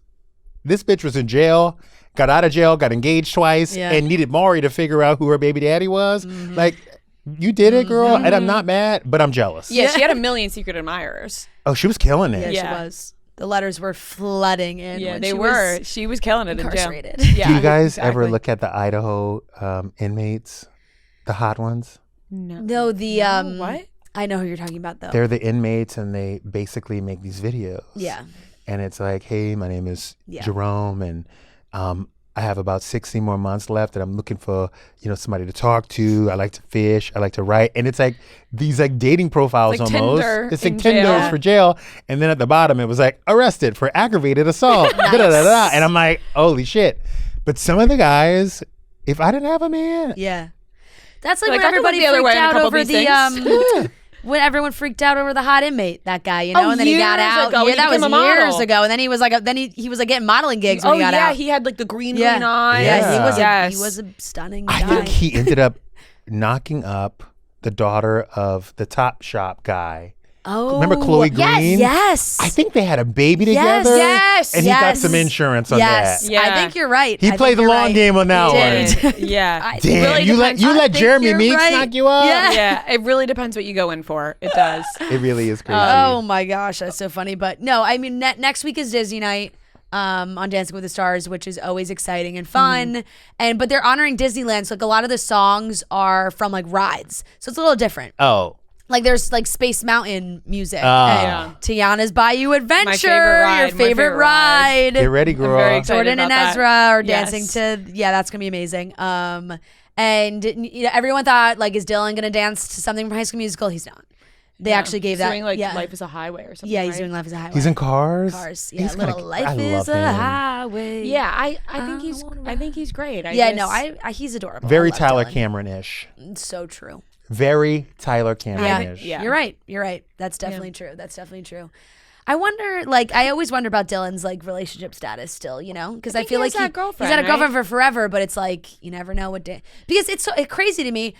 This bitch was in jail, got out of jail, got engaged twice, Yeah. and needed Maury to figure out who her baby daddy was. Like, you did it, girl, and I'm not mad, but I'm jealous. Yeah, she had a million secret admirers. Oh, she was killing Yeah, it. she Yeah. was. The letters were flooding in. Yeah, when they she were. was She was killing it in jail. incarcerated. Yeah. Do you guys ever exactly. look at the Idaho inmates, the hot ones? No, the what? I know who you're talking about though. They're the inmates, and they basically make these videos. Yeah. And it's like, hey, my name is Yeah. Jerome, and I have about 60 more months left, and I'm looking for, somebody to talk to. I like to fish. I like to write. And it's like these like dating profiles Like almost. Tinder It's like in Tinder jail. for jail. And then at the bottom, it was like arrested for aggravated assault. Da-da-da-da. And I'm like, holy shit. But some of the guys, if I didn't have a man, Yeah. That's like, Like, when I could look everybody the other way freaked on a out couple over of the these things. when everyone freaked out over the hot inmate, that guy, Oh, and then he got years out. ago, Yeah, he that was became a years model. ago. And then he was like, he was like getting modeling gigs when Oh he got yeah, out. he had like the green Yeah. eyes. Yeah, Yeah. he was a stunning guy. I think he ended up knocking up the daughter of the Top Shop guy. Oh, Remember Chloe Green? Yes. I think they had a baby Yes, together. yes, And he got yes. some insurance on Yes. that. Yeah. I think you're right. He I played think the you're long right. game on that Did. one. Yeah. Damn, Really you let depends- think Jeremy you're Meeks right. knock you up? Yeah. Yeah, it really depends what you go in for. It does. It really is crazy. Oh my gosh, that's so funny. But no, I mean, next week is Disney night on Dancing with the Stars, which is always exciting and fun. But they're honoring Disneyland, so like a lot of the songs are from like rides, so it's a little different. Oh. Like there's like Space Mountain music Yeah. and Tiana's Bayou Adventure, favorite ride, your my favorite favorite ride. ride. Get ready, girl. very excited. Jordan and about that. Ezra are dancing Yes. to that's gonna be amazing. And everyone thought like, is Dylan gonna dance to something from High School Musical? He's not. They actually gave He's that. doing like yeah, Life is a Highway or something. yeah, he's right? doing Life is a Highway. He's in Cars. Cars. Yeah, He's little kinda- Life I is love a him. highway. Yeah, I think he's great. Yeah, no, he's adorable. Very I love Tyler Dylan. Cameron-ish. It's so true. Very Tyler Cameron-ish. Yeah. You're right. That's definitely true. That's definitely true. I wonder, like, I always wonder about Dylan's like relationship status still, because I think feel he like has that girlfriend, he's had a girlfriend right? for forever, but it's like you never know what day. Because it's crazy to me.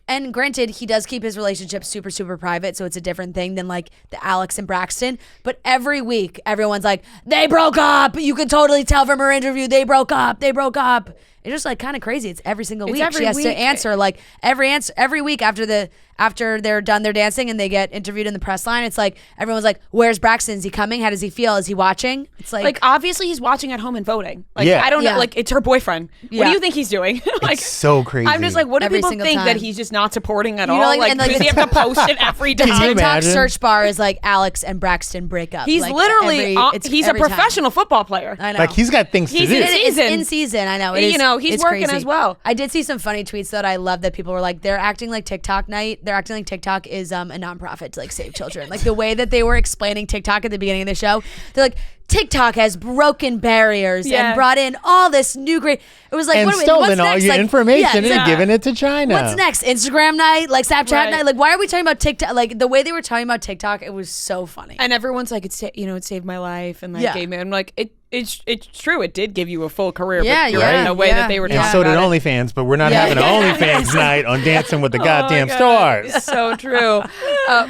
And granted, he does keep his relationship super, super private, so it's a different thing than like the Alex and Braxton. But every week, everyone's like, they broke up. You can totally tell from her interview, they broke up. It's just like kind of crazy. It's every single week every she has to week. answer like every week after they're done their dancing and they get interviewed in the press line. It's like everyone's like, "Where's Braxton? Is he coming? How does he feel? Is he watching?" It's like obviously he's watching at home and voting. Like Yeah. I don't Yeah. know. Like it's her boyfriend. What Yeah. do you think he's doing? Like It's so crazy. I'm just like, what do Every people single think time. that he's just not supporting at You know, all? like- Like, and, like, does he have to post it every the time? you TikTok imagine? search bar is like Alex and Braxton break up. He's Like, literally he's a every time. professional football player. I know. like he's got things He's to do. in It's season. in season. I know. It You is- know, he's it's working crazy. as well. I did see some funny tweets that I love that people were like, they're acting like TikTok night. They're acting like TikTok is a nonprofit to like save children. Like the way that they were explaining TikTok at the beginning of the show, they're like, TikTok has broken barriers Yeah. and brought in all this new great. It was like, And what are we, stolen what's all next? your Like, information yeah, and giving it to China. What's next? Instagram night, like Snapchat Right. night. Like, why are we talking about TikTok? Like the way they were talking about TikTok, it was so funny. And everyone's like, it saved my life, and like Yeah. gave me. I'm like, it's true. It did give you a full career. Yeah, but you're yeah, right in a way yeah. that they were And And talking so did about it. OnlyFans, but we're not Yeah. having an OnlyFans night on Dancing with the Oh my Goddamn God. Stars. So true.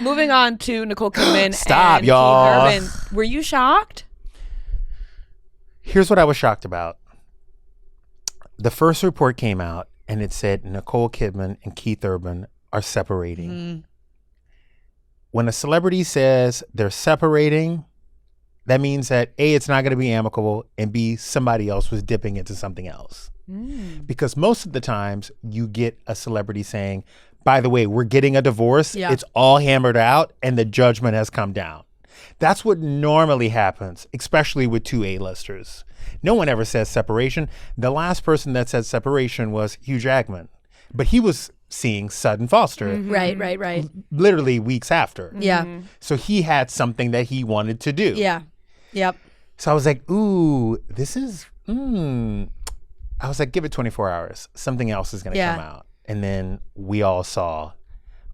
Moving on to Nicole Kidman. Stop, and y'all. Keith Urban. Were you shocked? Here's what I was shocked about. The first report came out and it said Nicole Kidman and Keith Urban are separating. Mm-hmm. When a celebrity says they're separating, that means that A, it's not going to be amicable, and B, somebody else was dipping into something else. Because most of the times you get a celebrity saying, by the way, we're getting a divorce. Yeah. It's all hammered out and the judgment has come down. That's what normally happens, especially with two A-listers. No one ever says separation. The last person that said separation was Hugh Jackman, but he was seeing Sutton Foster Right. literally weeks after. Yeah. So he had something that he wanted to do. Yeah. Yep. So I was like, ooh, this is, I was like, give it 24 hours. Something else is going to Yeah. come out. And then we all saw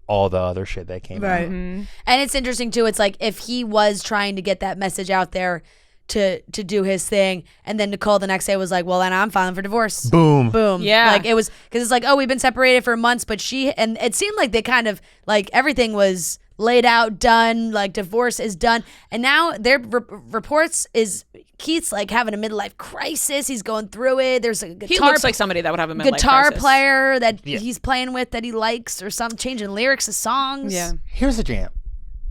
all the other shit that came Right. out. And it's interesting too. It's like if he was trying to get that message out there to do his thing, and then Nicole the next day was like, well, then I'm filing for divorce. Boom. Boom. Yeah. Like it was, because it's like, oh, we've been separated for months, but and it seemed like they kind of, like everything was laid out, done, like divorce is done. And now their reports is Keith's like having a midlife crisis. He's going through it. There's a He guitar looks like somebody that would have a midlife guitar crisis. player that he's playing with that he likes, or some changing lyrics of songs. Yeah. Here's the jam.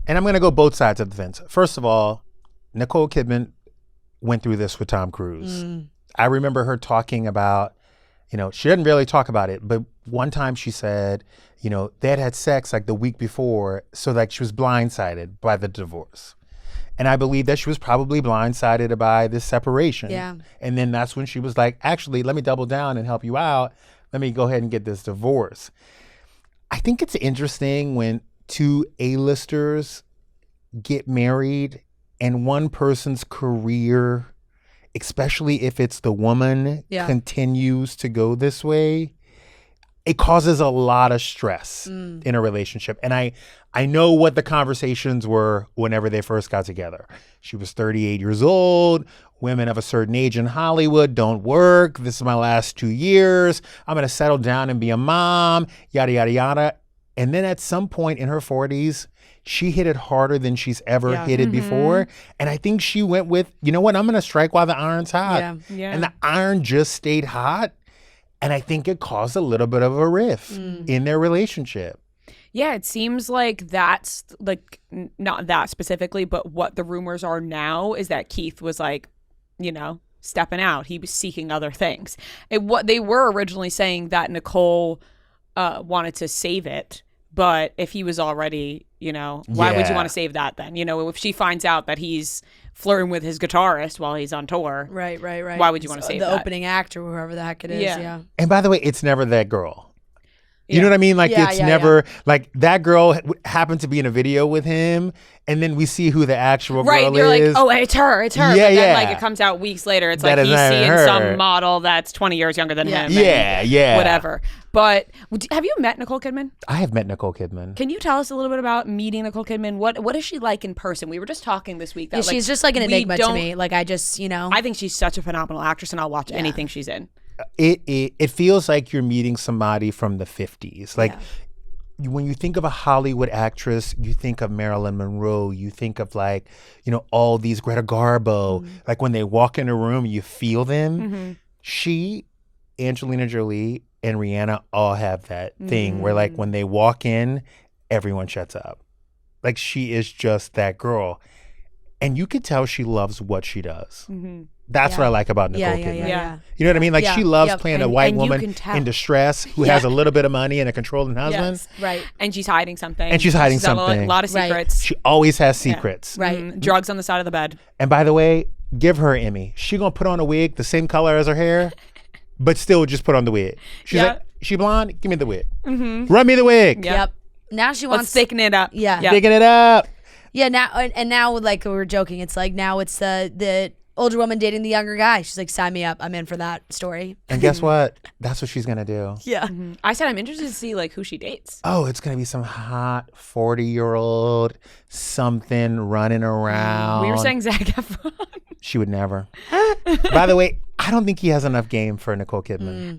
And I'm going to go both sides of the fence. First of all, Nicole Kidman went through this with Tom Cruise. I remember her talking about, she didn't really talk about it, but one time she said, they had sex like the week before, so like she was blindsided by the divorce. And I believe that she was probably blindsided by this separation. Yeah. And then that's when she was like, actually, let me double down and help you out. Let me go ahead and get this divorce. I think it's interesting when two A-listers get married and one person's career, especially if it's the woman, continues to go this way. It causes a lot of stress in a relationship. And I know what the conversations were whenever they first got together. She was 38 years old. Women of a certain age in Hollywood don't work. This is my last 2 years. I'm going to settle down and be a mom, yada, yada, yada. And then at some point in her 40s, she hit it harder than she's ever hit it before. And I think she went with, you know what, I'm going to strike while the iron's hot. Yeah. And the iron just stayed hot. And I think it caused a little bit of a rift in their relationship. Yeah, it seems like that's like not that specifically, but what the rumors are now is that Keith was like, stepping out. He was seeking other things. What they were originally saying that Nicole wanted to save it, but if he was already, why would you want to save that then? If she finds out that he's flirting with his guitarist while he's on tour, Right. why would you want to save the that? opening act or whoever the heck it is? Yeah. And by the way, it's never that girl. You Yeah. know what I mean? Like, Yeah, it's yeah, never, like, that girl happened to be in a video with him, and then we see who the actual Right, girl you're is. like, oh, it's her. Yeah, but then, yeah. like, it comes out weeks later. It's That like is he's not seeing her. some model that's 20 years younger than him. and Yeah. Whatever. But have you met Nicole Kidman? I have met Nicole Kidman. Can you tell us a little bit about meeting Nicole Kidman? What is she like in person? We were just talking this week. That, She's just like an we enigma to don't- me. Like I just, I think she's such a phenomenal actress, and I'll watch anything she's in. It feels like you're meeting somebody from the 50s. Like, when you think of a Hollywood actress, you think of Marilyn Monroe. You think of like, all these Greta Garbo. Like when they walk in a room, you feel them. She, Angelina Jolie, and Rihanna all have that thing where like when they walk in, everyone shuts up. Like she is just that girl. And you could tell she loves what she does. That's what I like about Nicole Kidman. Yeah. You know what I mean? Like she loves Yep. playing a And- white and you woman can tell. in distress who has a little bit of money and a controlling husband. Yes. right. And she's hiding something. And she's hiding got something. A lot of Right. secrets. She always has secrets. Right. Drugs on the side of the bed. And by the way, give her an Emmy. She gonna put on a wig the same color as her hair, but still just put on the wig. She's Yeah. like, she blonde? Give me the wig. Run me the wig. Yeah. Yep. Now she Let's wants thicken it up. Yeah. Digging it up. Yeah, now like we were joking, it's like now it's the older woman dating the younger guy. She's like, sign me up. I'm in for that story. And guess what? That's what she's gonna do. Yeah. I said I'm interested to see like who she dates. Oh, it's gonna be some hot 40-year-old something running around. We were saying Zac Efron. She would never. By the way, I don't think he has enough game for Nicole Kidman.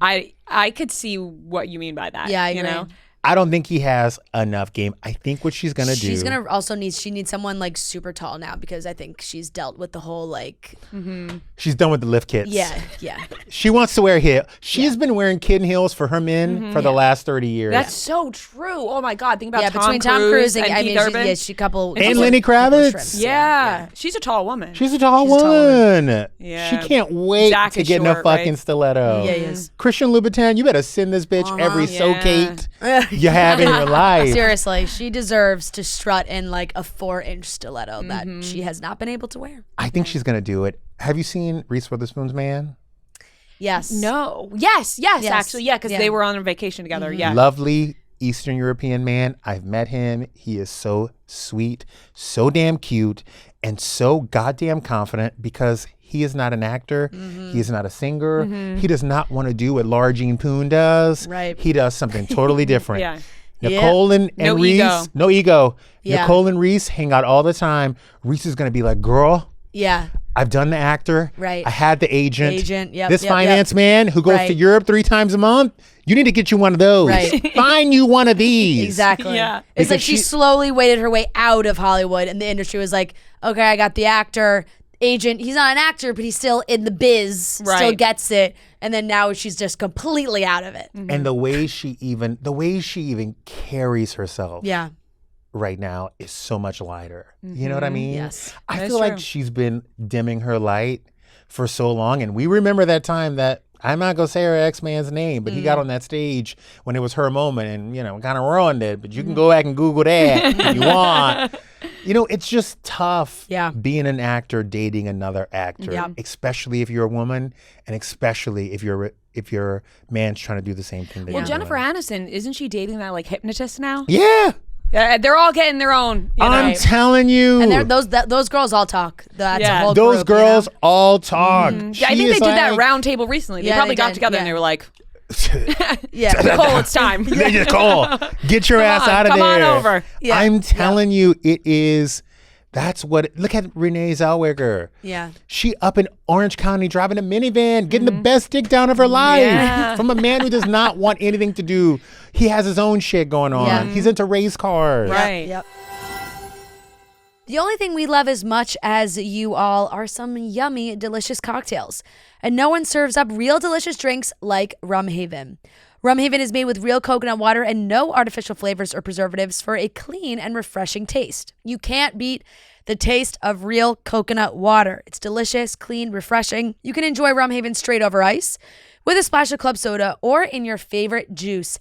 I could see what you mean by that. Yeah, I agree. You know? I don't think he has enough game. I think what she's gonna do. She's gonna also needs someone like super tall now because I think she's dealt with the whole like. She's done with the lift kits. Yeah. She wants to wear heel. She's been wearing kitten heels for her men for the last 30 years. That's so true. Oh my God! Think about between Tom Cruise and Keith Urban. she couple and Lenny Kravitz. shrimps, Yeah. She's a tall woman. She's a tall one. Yeah. She can't wait Zac to is get in a short, fucking right? stiletto. Yeah, he is. Christian Louboutin, you better send this bitch every Yeah. so-cate you have in your life. Seriously, she deserves to strut in like a 4-inch stiletto that she has not been able to wear. I think she's going to do it. Have you seen Reese Witherspoon's Man? Yes. No. Yes. Actually, yeah, because they were on a vacation together. Yeah. Lovely Eastern European man. I've met him. He is so sweet, so damn cute, and so goddamn confident because he is not an actor. He is not a singer. He does not want to do what Laura Jean Poon does. Right. He does something totally different. Yeah. Nicole and No Reese, ego. no ego. Yeah. Nicole and Reese hang out all the time. Reese is going to be like, girl, Yeah. I've done the actor. Right. I had the agent. Yep, This yep, finance man who goes Right. to Europe 3 times a month. You need to get you one of those. Right. Find you one of these. Exactly. Yeah. It's like Because she she- slowly waded her way out of Hollywood, and the industry was like, okay, I got the actor, agent. He's not an actor, but he's still in the biz, still Right. gets it. And then now she's just completely out of it. And the way she even carries herself Yeah. right now is so much lighter. You know what I mean? Yes. I That's feel like true. she's been dimming her light for so long. And we remember that time that I'm not going to say her ex-man's name, but he got on that stage when it was her moment and, kind of ruined it. But you can go back and Google that if you want. It's just tough Yeah. being an actor dating another actor, Yeah. especially if you're a woman and especially if your man's trying to do the same thing that Well, you're Jennifer doing. Aniston, isn't she dating that like hypnotist now? Yeah. They're all getting their own. You know? I'm telling you. And those girls all talk. That's Yeah. a whole Those group, you know? girls all talk. Yeah, I She think they is did that like- round table recently. They Yeah, probably they got did, together and yeah. they were like, Yeah. Nicole, it's time. Nicole, get your ass out of come there. on over. Yeah. I'm telling you, it is. That's what. Look at Renee Zellweger. Yeah. She up in Orange County driving a minivan, getting the best dick down of her life Yeah. from a man who does not want anything to do. He has his own shit going on. Yeah. He's into race cars. Right. Yep. The only thing we love as much as you all are some yummy, delicious cocktails. And no one serves up real delicious drinks like Rumhaven. Rumhaven is made with real coconut water and no artificial flavors or preservatives for a clean and refreshing taste. You can't beat the taste of real coconut water. It's delicious, clean, refreshing. You can enjoy Rumhaven straight over ice with a splash of club soda or in your favorite juice.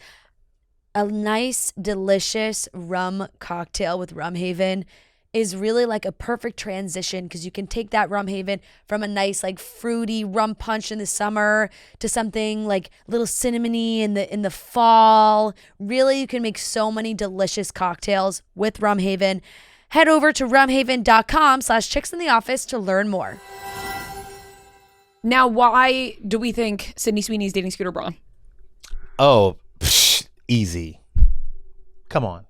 A nice, delicious rum cocktail with Rumhaven is really like a perfect transition because you can take that Rumhaven from a nice like fruity rum punch in the summer to something like a little cinnamony in the fall. Really, you can make so many delicious cocktails with Rumhaven. Head over to rumhaven.com/chicksintheoffice to learn more. Now, why do we think Sydney Sweeney is dating Scooter Braun? Oh, easy. Come on.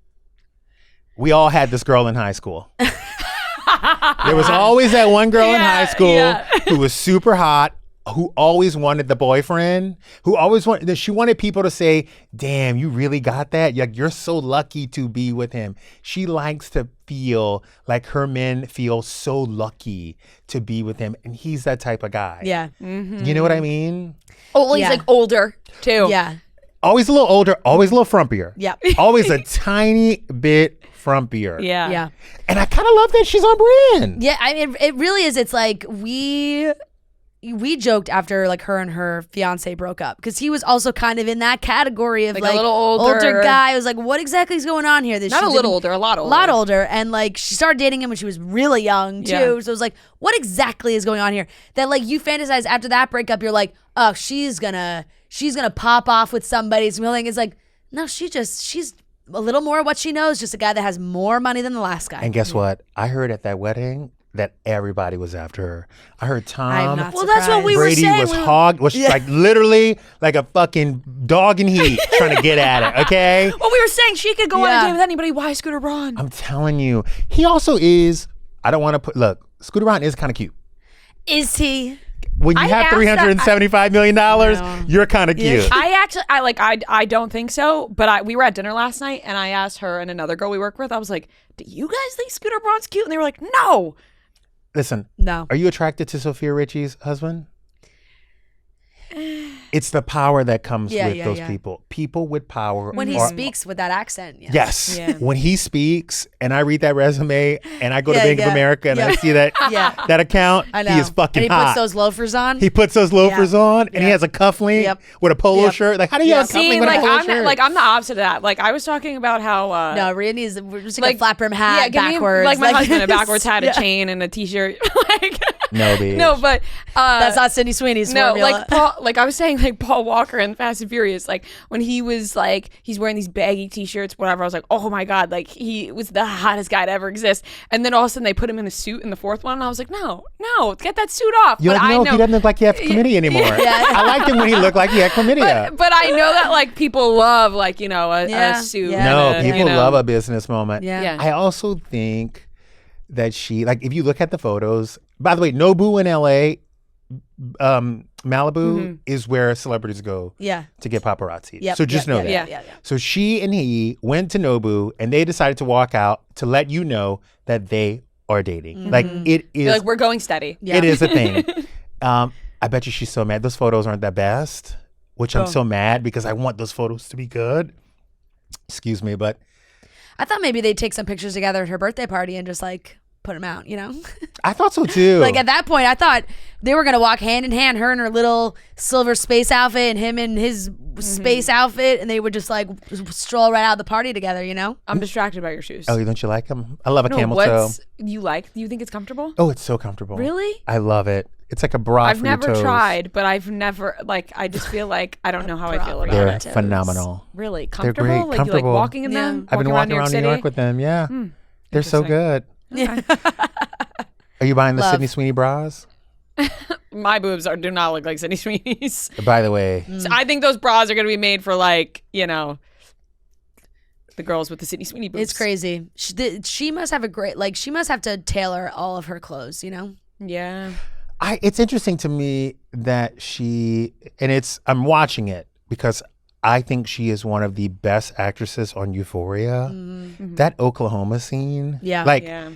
We all had this girl in high school. There was always that one girl in high school who was super hot, who always wanted the boyfriend, she wanted people to say, damn, you really got that? You're so lucky to be with him. She likes to feel like her men feel so lucky to be with him. And he's that type of guy. Yeah. You know what I mean? Oh, well, he's Yeah. like older too. Yeah. Always a little older, always a little frumpier. Yeah. Always a tiny bit frumpier. Yeah. Yeah. And I kind of love that she's on brand. Yeah, I mean, it really is. It's like we joked after like her and her fiance broke up because he was also kind of in that category of Like like, a little older. guy. I was like, what exactly is going on here? That Not she a little didn't- older, a lot older. A lot older. And like she started dating him when she was really young too. Yeah. So it was like, what exactly is going on here? That like you fantasize after that breakup, you're like, oh, she's gonna pop off with somebody. It's like, no, she's a little more of what she knows, just a guy that has more money than the last guy. And guess what? I heard at that wedding that everybody was after her. I heard Tom Well, that's what we Brady were saying. was like literally like a fucking dog in heat trying to get at it, okay? Well, we were saying she could go on a date with anybody. Why Scooter Braun? I'm telling you. He also is, I don't want to look, Scooter Braun is kind of cute. Is he? When you have $375 million, you're kind of cute. I don't think so, but we were at dinner last night and I asked her and another girl we work with, I was like, do you guys think Scooter Braun's cute? And they were like, no. Listen, no. Are you attracted to Sophia Richie's husband? It's the power that comes with those people. People with power. When he speaks with that accent. Yes. When he speaks and I read that resume and I go to Bank of America and I see that that account, I know. he is fucking and he hot. puts those loafers on. He puts those loafers on and he has a cufflink with a polo shirt. Like, how do you have a cufflink with a polo shirt? I'm the opposite of that. Like, I was talking about how... no, Ria needs just like a flat brim hat backwards. Like my husband, a backwards hat, a chain, and a t-shirt. No, bitch. No, but... that's not Sydney Sweeney's formula. Like I was saying, like Paul Walker in Fast and Furious, like when he was like, he's wearing these baggy t-shirts, whatever, I was like, oh my God, like he was the hottest guy to ever exist. And then all of a sudden they put him in a suit in the fourth one, and I was like, no, get that suit off. You're like, no, he doesn't look like he has chlamydia anymore. I liked him when he looked like he had chlamydia. But I know that like people love like, a suit. No, people love a business moment. Yeah. I also think that she, like, if you look at the photos, by the way, Nobu in LA, Malibu is where celebrities go to get paparazzi. So just know that. Yeah. So she and he went to Nobu and they decided to walk out to let you know that they are dating. Like, it is. Like, we're going steady. It is a thing. I bet you she's so mad. Those photos aren't the best, which I'm so mad because I want those photos to be good. Excuse me, but. I thought maybe they'd take some pictures together at her birthday party and just like put them out, I thought so too. Like at that point, I thought they were gonna walk hand in hand, her in her little silver space outfit and him in his space outfit, and they would just like stroll right out of the party together, I'm distracted by your shoes. Oh, don't you like them? I love a camel toe. You think it's comfortable? Oh, it's so comfortable. Really? I love it. It's like a bra I've for your never toes. tried, but I've never, like, I just feel like I don't know how I feel about They're it. phenomenal. Really? They're Comfortable? great. Like, Comfortable. you like walking in them? I've been walking around New York with them. Yeah. They're so good. Okay. Are you buying the Sydney Sweeney bras? My boobs do not look like Sydney Sweeney's. By the way. So I think those bras are going to be made for like, the girls with the Sydney Sweeney boobs. It's crazy. She must have she must have to tailor all of her clothes, Yeah. It's interesting to me that I'm watching it because I think she is one of the best actresses on Euphoria. That Oklahoma scene. Yeah.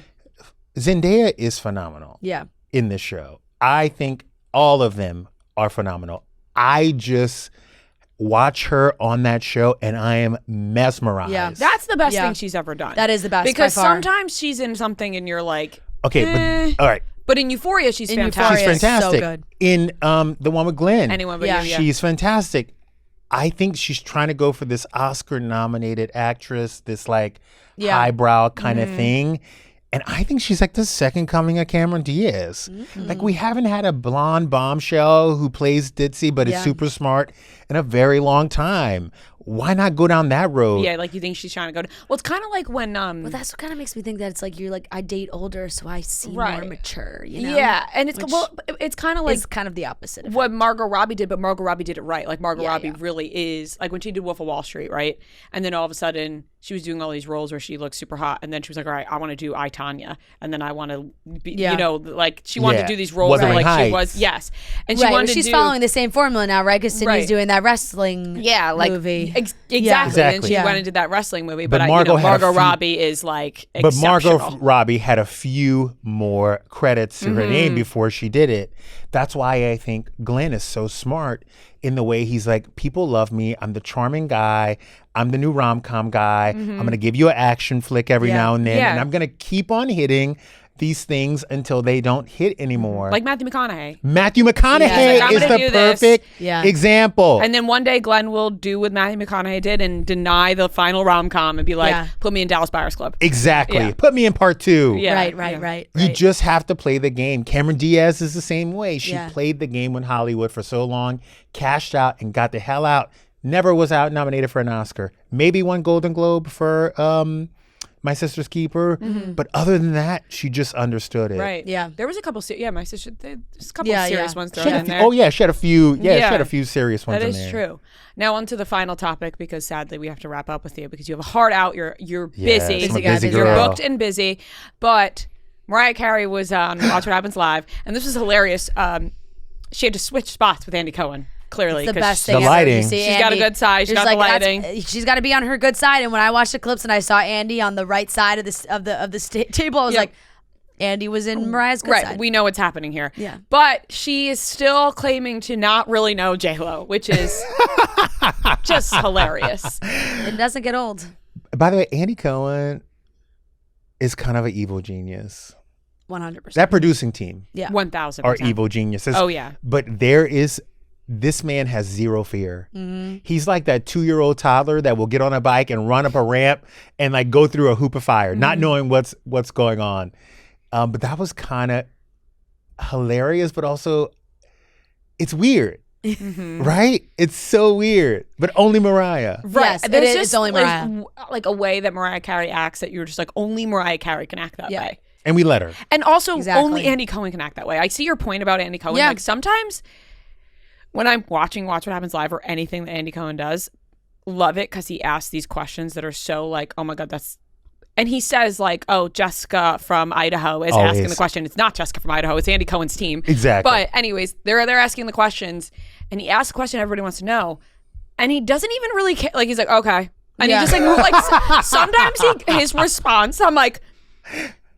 Zendaya is phenomenal. Yeah. In this show. I think all of them are phenomenal. I just watch her on that show and I am mesmerized. Yeah. That's the best thing she's ever done. That is the best because by far. sometimes she's in something and you're like, okay, but all right. But in Euphoria, she's fantastic. She's fantastic. So good. In the one with Glenn. Anyone but you. She's fantastic. I think she's trying to go for this Oscar-nominated actress, this like highbrow kind of thing. And I think she's like the second coming of Cameron Diaz. Like, we haven't had a blonde bombshell who plays ditzy but is super smart in a very long time. Why not go down that road? Yeah, like you think she's trying to go to... Well, it's kind of like when... Well, that's what kind of makes me think that it's like you're like, I date older, so I seem more mature, Yeah, and it's kind of like... It's kind of the opposite of what Margot Robbie did, but Margot Robbie did it right. Like, Margot Robbie really is... Like, when she did Wolf of Wall Street, right? And then all of a sudden, she was doing all these roles where she looked super hot, and then she was like, all right, I want to do I, Tonya. And then I want to be... like, she wanted to do these roles where, like, she was... Yes. And she wanted to do... She's following the same formula now, right? Because Sydney's doing that wrestling movie. Exactly. And she went and did that wrestling movie. But Margot Robbie is like exceptional. But Margot Robbie had a few more credits to her name before she did it. That's why I think Glenn is so smart in the way he's like, people love me. I'm the charming guy. I'm the new rom-com guy. I'm going to give you an action flick every now and then. And I'm going to keep on hitting these things until they don't hit anymore. Like Matthew McConaughey. Matthew McConaughey is the perfect example. And then one day Glenn will do what Matthew McConaughey did and deny the final rom-com and be like, put me in Dallas Buyers Club. Exactly. Yeah. Put me in part 2. Yeah. Right. You just have to play the game. Cameron Diaz is the same way. She played the game with Hollywood for so long, cashed out and got the hell out. Never was out nominated for an Oscar. Maybe one Golden Globe for My Sister's Keeper. But other than that, she just understood it. Right. Yeah. There was a couple. My sister. There's a couple of serious ones thrown in there. Oh yeah, she had a few. Yeah, she had a few serious ones. That in is there. true. Now on to the final topic, because sadly we have to wrap up with you because you have a heart out. You're busy. Yes, I'm a busy You're girl. booked and busy. But Mariah Carey was on Watch What Happens Live, and this was hilarious. She had to switch spots with Andy Cohen. Clearly, It's the best The thing ever. lighting. You see She's got a Andy, good side. She's you're got just the like, lighting. she's got to be on her good side. And when I watched the clips and I saw Andy on the right side of the table, I was like, Andy was in Mariah's good Right, side. we know what's happening here. Yeah. But she is still claiming to not really know J-Lo, which is just hilarious. It doesn't get old. By the way, Andy Cohen is kind of an evil genius. 100%. That producing team Yeah. 1,000%. are evil geniuses. Oh, yeah. But this man has zero fear. He's like that 2-year-old toddler that will get on a bike and run up a ramp and like go through a hoop of fire, not knowing what's going on. But that was kind of hilarious, but also it's weird, right? It's so weird, but only Mariah. Right. Yes, There's it's only Mariah. like a way that Mariah Carey acts that you're just like, only Mariah Carey can act that Yeah. way. And we let her. And also, Exactly. only Andy Cohen can act that way. I see your point about Andy Cohen. Yeah. Like sometimes when I'm watching Watch What Happens Live or anything that Andy Cohen does, love it because he asks these questions that are so like, oh my God, that's... And he says like, oh, Jessica from Idaho is Always. asking the question. It's not Jessica from Idaho. It's Andy Cohen's team. Exactly. But anyways, they're asking the questions and he asks the question everybody wants to know. And he doesn't even really care. Like, he's like, okay. And Yeah. he just like sometimes his response, I'm like...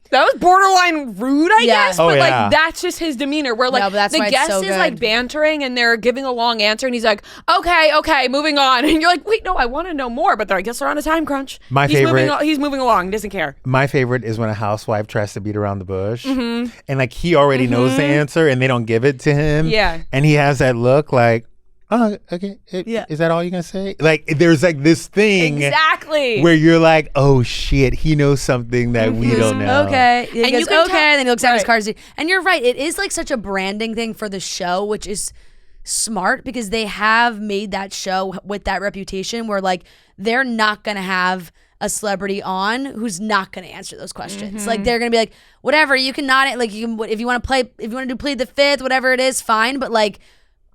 That was borderline rude, I Yeah. guess, Oh, but yeah. like that's just his demeanor. Where like No, but that's the why it's guest so is like good. bantering and they're giving a long answer, and he's like, "Okay, moving on." And you're like, "Wait, no, I want to know more." But I guess they're on a time crunch. My he's favorite- He's moving along. Doesn't care. My favorite is when a housewife tries to beat around the bush, and like he already knows the answer, and they don't give it to him. Yeah. and he has that look like, oh, okay, Yeah. is that all you're gonna say? Like, there's like this thing Exactly. where you're like, oh shit, he knows something that we don't know. Okay. And he And you goes, can okay. tell- And then he looks at his Right. cards. And you're right. It is like such a branding thing for the show, which is smart because they have made that show with that reputation where like they're not going to have a celebrity on who's not going to answer those questions. Like they're going to be like, whatever, you can not, like you can, if you want to do plead the fifth, whatever it is, fine. But like,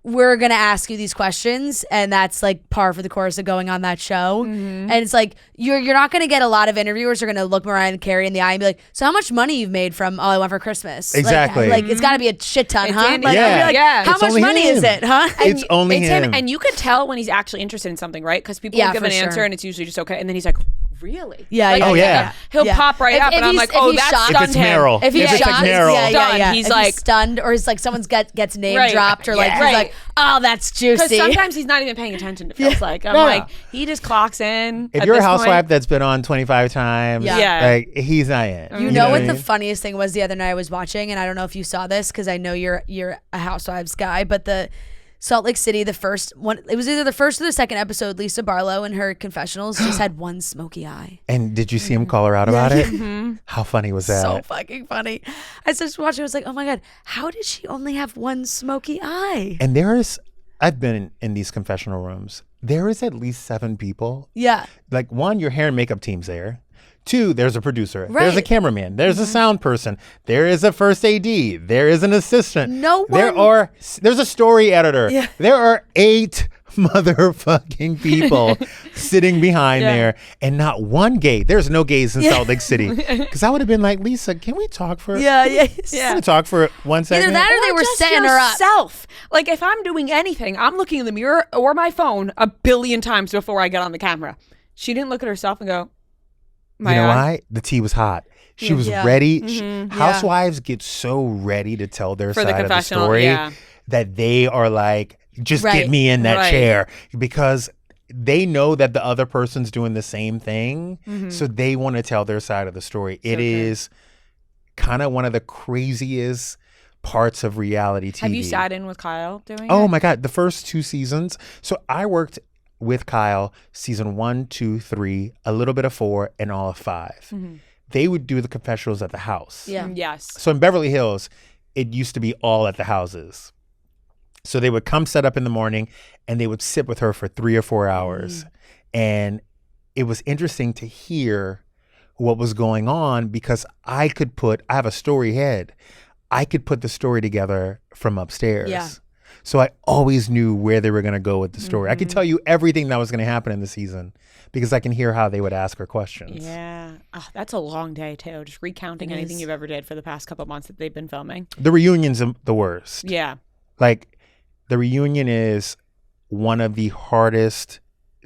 we're going to ask you these questions, and that's like par for the course of going on that show. And it's like you're not going to get a lot of interviewers are going to look Mariah Carey in the eye and be like, so how much money you've made from All I Want for Christmas? Exactly. Like it's got to be a shit ton, It's huh? Andy. Like, Yeah. I'd be like, Yeah. how It's much only money him. is it, huh? It's only it's him. And you could tell when he's actually interested in something, right? Because people Yeah, will give for an answer sure. and it's usually just okay, and then he's like, really? Yeah, Like, yeah, Oh, yeah. He'll Yeah. pop right If- up, if and I'm he's- like, if oh, he's that shocked- stunned If it's him. Meryl. If he's If it's like shocked, Meryl. He's if like- he's stunned, or it's like someone's gets name Right. dropped, or like Yeah. he's Right. like, oh, that's Because juicy. sometimes he's not even paying attention. It feels like I'm No. like he just clocks in. If at you're a this point. housewife that's been on 25 times, Yeah. like he's not in. You know what I the mean? funniest thing was the other night I was watching, and I don't know if you saw this because I know you're a Housewives guy, but the Salt Lake City, the first one, it was either the first or the second episode. Lisa Barlow in her confessionals just had one smoky eye. And did you see him call her out about it? How funny was that? So fucking funny. I started watching. I was like, oh my god, how did she only have one smoky eye? And I've been in these confessional rooms. There is at least 7 people. Yeah, Like, 1, your hair and makeup team's there. 2, there's a producer. There's a Right. cameraman. There's a sound person. There is a first AD. There is an assistant. No There's a story editor. Yeah. There are 8 motherfucking people sitting behind there, and not one gay. There's no gays in Salt Lake City. Because I would have been like, Lisa, can we talk for? yeah. Can we talk for 1 second? Either that or they were just setting her up. yourself. Like if I'm doing anything, I'm looking in the mirror or my phone a billion times before I get on the camera. She didn't look at herself and go, You know why? The tea was hot. She was Yeah. ready. Yeah. Housewives get so ready to tell their For the side of the confessional, story yeah. that they are like, just Right. get me in that Right. chair, because they know that the other person's doing the same thing. Mm-hmm. So they want to tell their side of the story. It is kind of one of the craziest parts of reality TV. Have you sat in with Kyle doing Oh it? my God. The first 2 seasons. So I worked with Kyle season 1, 2, 3, a little bit of 4, and all of 5. They would do the confessionals at the house. Yeah. Yes. So in Beverly Hills, it used to be all at the houses. So they would come set up in the morning and they would sit with her for 3 or 4 hours. And it was interesting to hear what was going on because I have a story head. I could put the story together from upstairs. Yeah. So I always knew where they were going to go with the story. I could tell you everything that was going to happen in the season because I can hear how they would ask her questions. Yeah. Oh, that's a long day, too. Just recounting anything you've ever did for the past couple of months that they've been filming. The reunion's the worst. Yeah. Like, the reunion is one of the hardest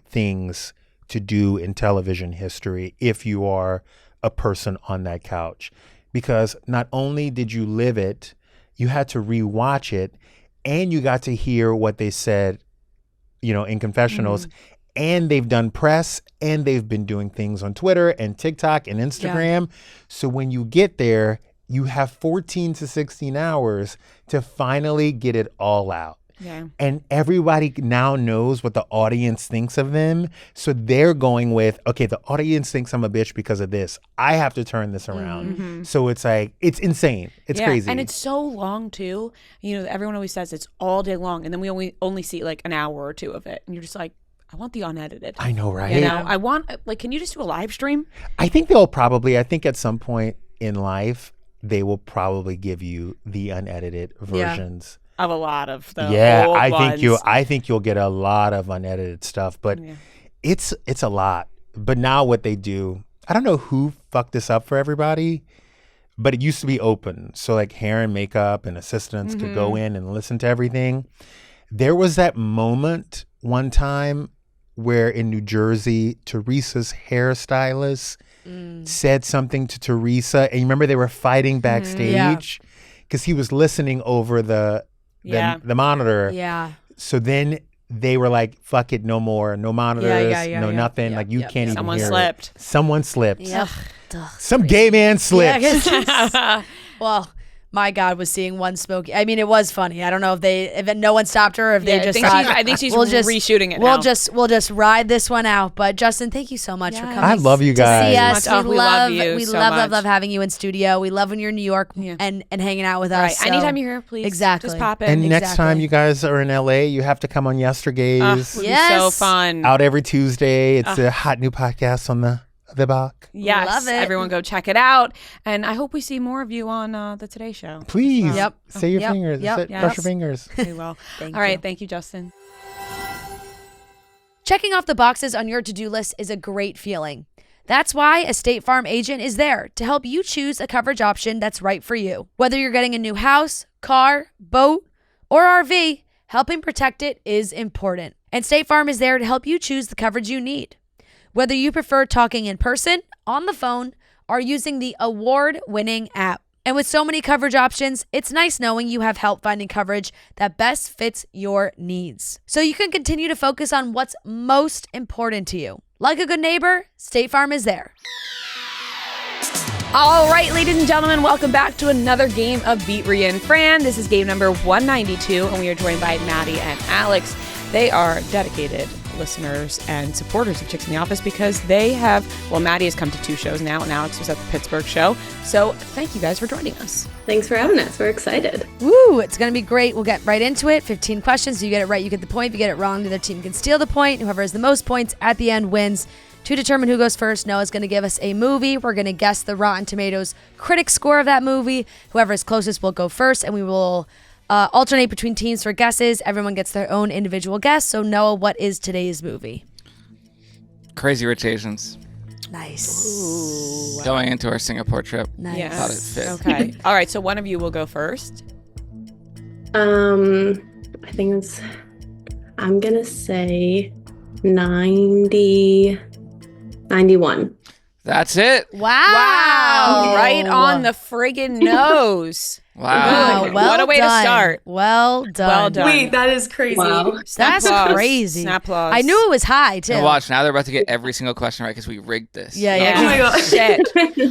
things to do in television history if you are a person on that couch. Because not only did you live it, you had to rewatch it, and you got to hear what they said, in confessionals. And they've done press, and they've been doing things on Twitter and TikTok and Instagram. Yeah. So when you get there, you have 14 to 16 hours to finally get it all out. Yeah. And everybody now knows what the audience thinks of them. So they're going with, okay, the audience thinks I'm a bitch because of this. I have to turn this around. So it's like, it's insane. It's crazy. And it's so long too. Everyone always says it's all day long. And then we only see like an hour or two of it. And you're just like, I want the unedited. I know, right? I want, can you just do a live stream? I think at some point in life, they will probably give you the unedited versions. Of a lot of the old ones. I think you'll get a lot of unedited stuff, but it's a lot. But now what they do, I don't know who fucked this up for everybody, but it used to be open. So like hair and makeup and assistants could go in and listen to everything. There was that moment one time where in New Jersey, Teresa's hairstylist said something to Teresa, and you remember they were fighting backstage because he was listening over the monitor. Yeah. So then they were like, fuck it, no more. No monitors, nothing. Like you can't even hear it. Someone slipped. Yep. Some gay man slipped. Yeah, well, my God, was seeing one smoking. I mean, it was funny. I don't know if no one stopped her or if they just thought. I think she's reshooting it now. We'll just ride this one out. But Justin, thank you so much for coming. I love you guys. To see us. We love you. We so love having you in studio. We love when you're in New York and hanging out with us. Right. So. Anytime you're here, please. Exactly. Just pop in. And next time you guys are in LA, you have to come on Yestergaze. Would be so fun. Out every Tuesday. It's a hot new podcast on the Bach. Yes, love it. Everyone go check it out. And I hope we see more of you on the Today Show. Please. Yep. Say your fingers. Yep. Brush your fingers. We will. All right. Thank you, Justin. Checking off the boxes on your to-do list is a great feeling. That's why a State Farm agent is there to help you choose a coverage option that's right for you. Whether you're getting a new house, car, boat, or RV, helping protect it is important. And State Farm is there to help you choose the coverage you need. Whether you prefer talking in person, on the phone, or using the award-winning app. And with so many coverage options, it's nice knowing you have help finding coverage that best fits your needs. So you can continue to focus on what's most important to you. Like a good neighbor, State Farm is there. All right, ladies and gentlemen, welcome back to another game of Beat Ria and Fran. This is game number 192, and we are joined by Maddie and Alex. They are dedicated listeners and supporters of Chicks in the Office because they have, Maddie has come to 2 shows now, and Alex was at the Pittsburgh show. So thank you guys for joining us. Thanks for having us. We're excited. Woo, it's going to be great. We'll get right into it. 15 questions. If you get it right, you get the point. If you get it wrong, the other team can steal the point. Whoever has the most points at the end wins. To determine who goes first, Noah's going to give us a movie. We're going to guess the Rotten Tomatoes critic score of that movie. Whoever is closest will go first, and we will alternate between teams for guesses. Everyone gets their own individual guess. So, Noah, what is today's movie? Crazy Rich Asians. Nice. Ooh. Going into our Singapore trip. Nice. Yes. Thought it fit. Okay. All right. So one of you will go first. I think I'm going to say 91. That's it. Wow. Right on the friggin' nose. Wow. Good. What a way to start. Well done. Well done. Wait, that is crazy. Wow. That's Applause. crazy. Snap applause. I knew it was high, too. And watch, now they're about to get every single question right because we rigged this. Yeah. Oh my God. Shit.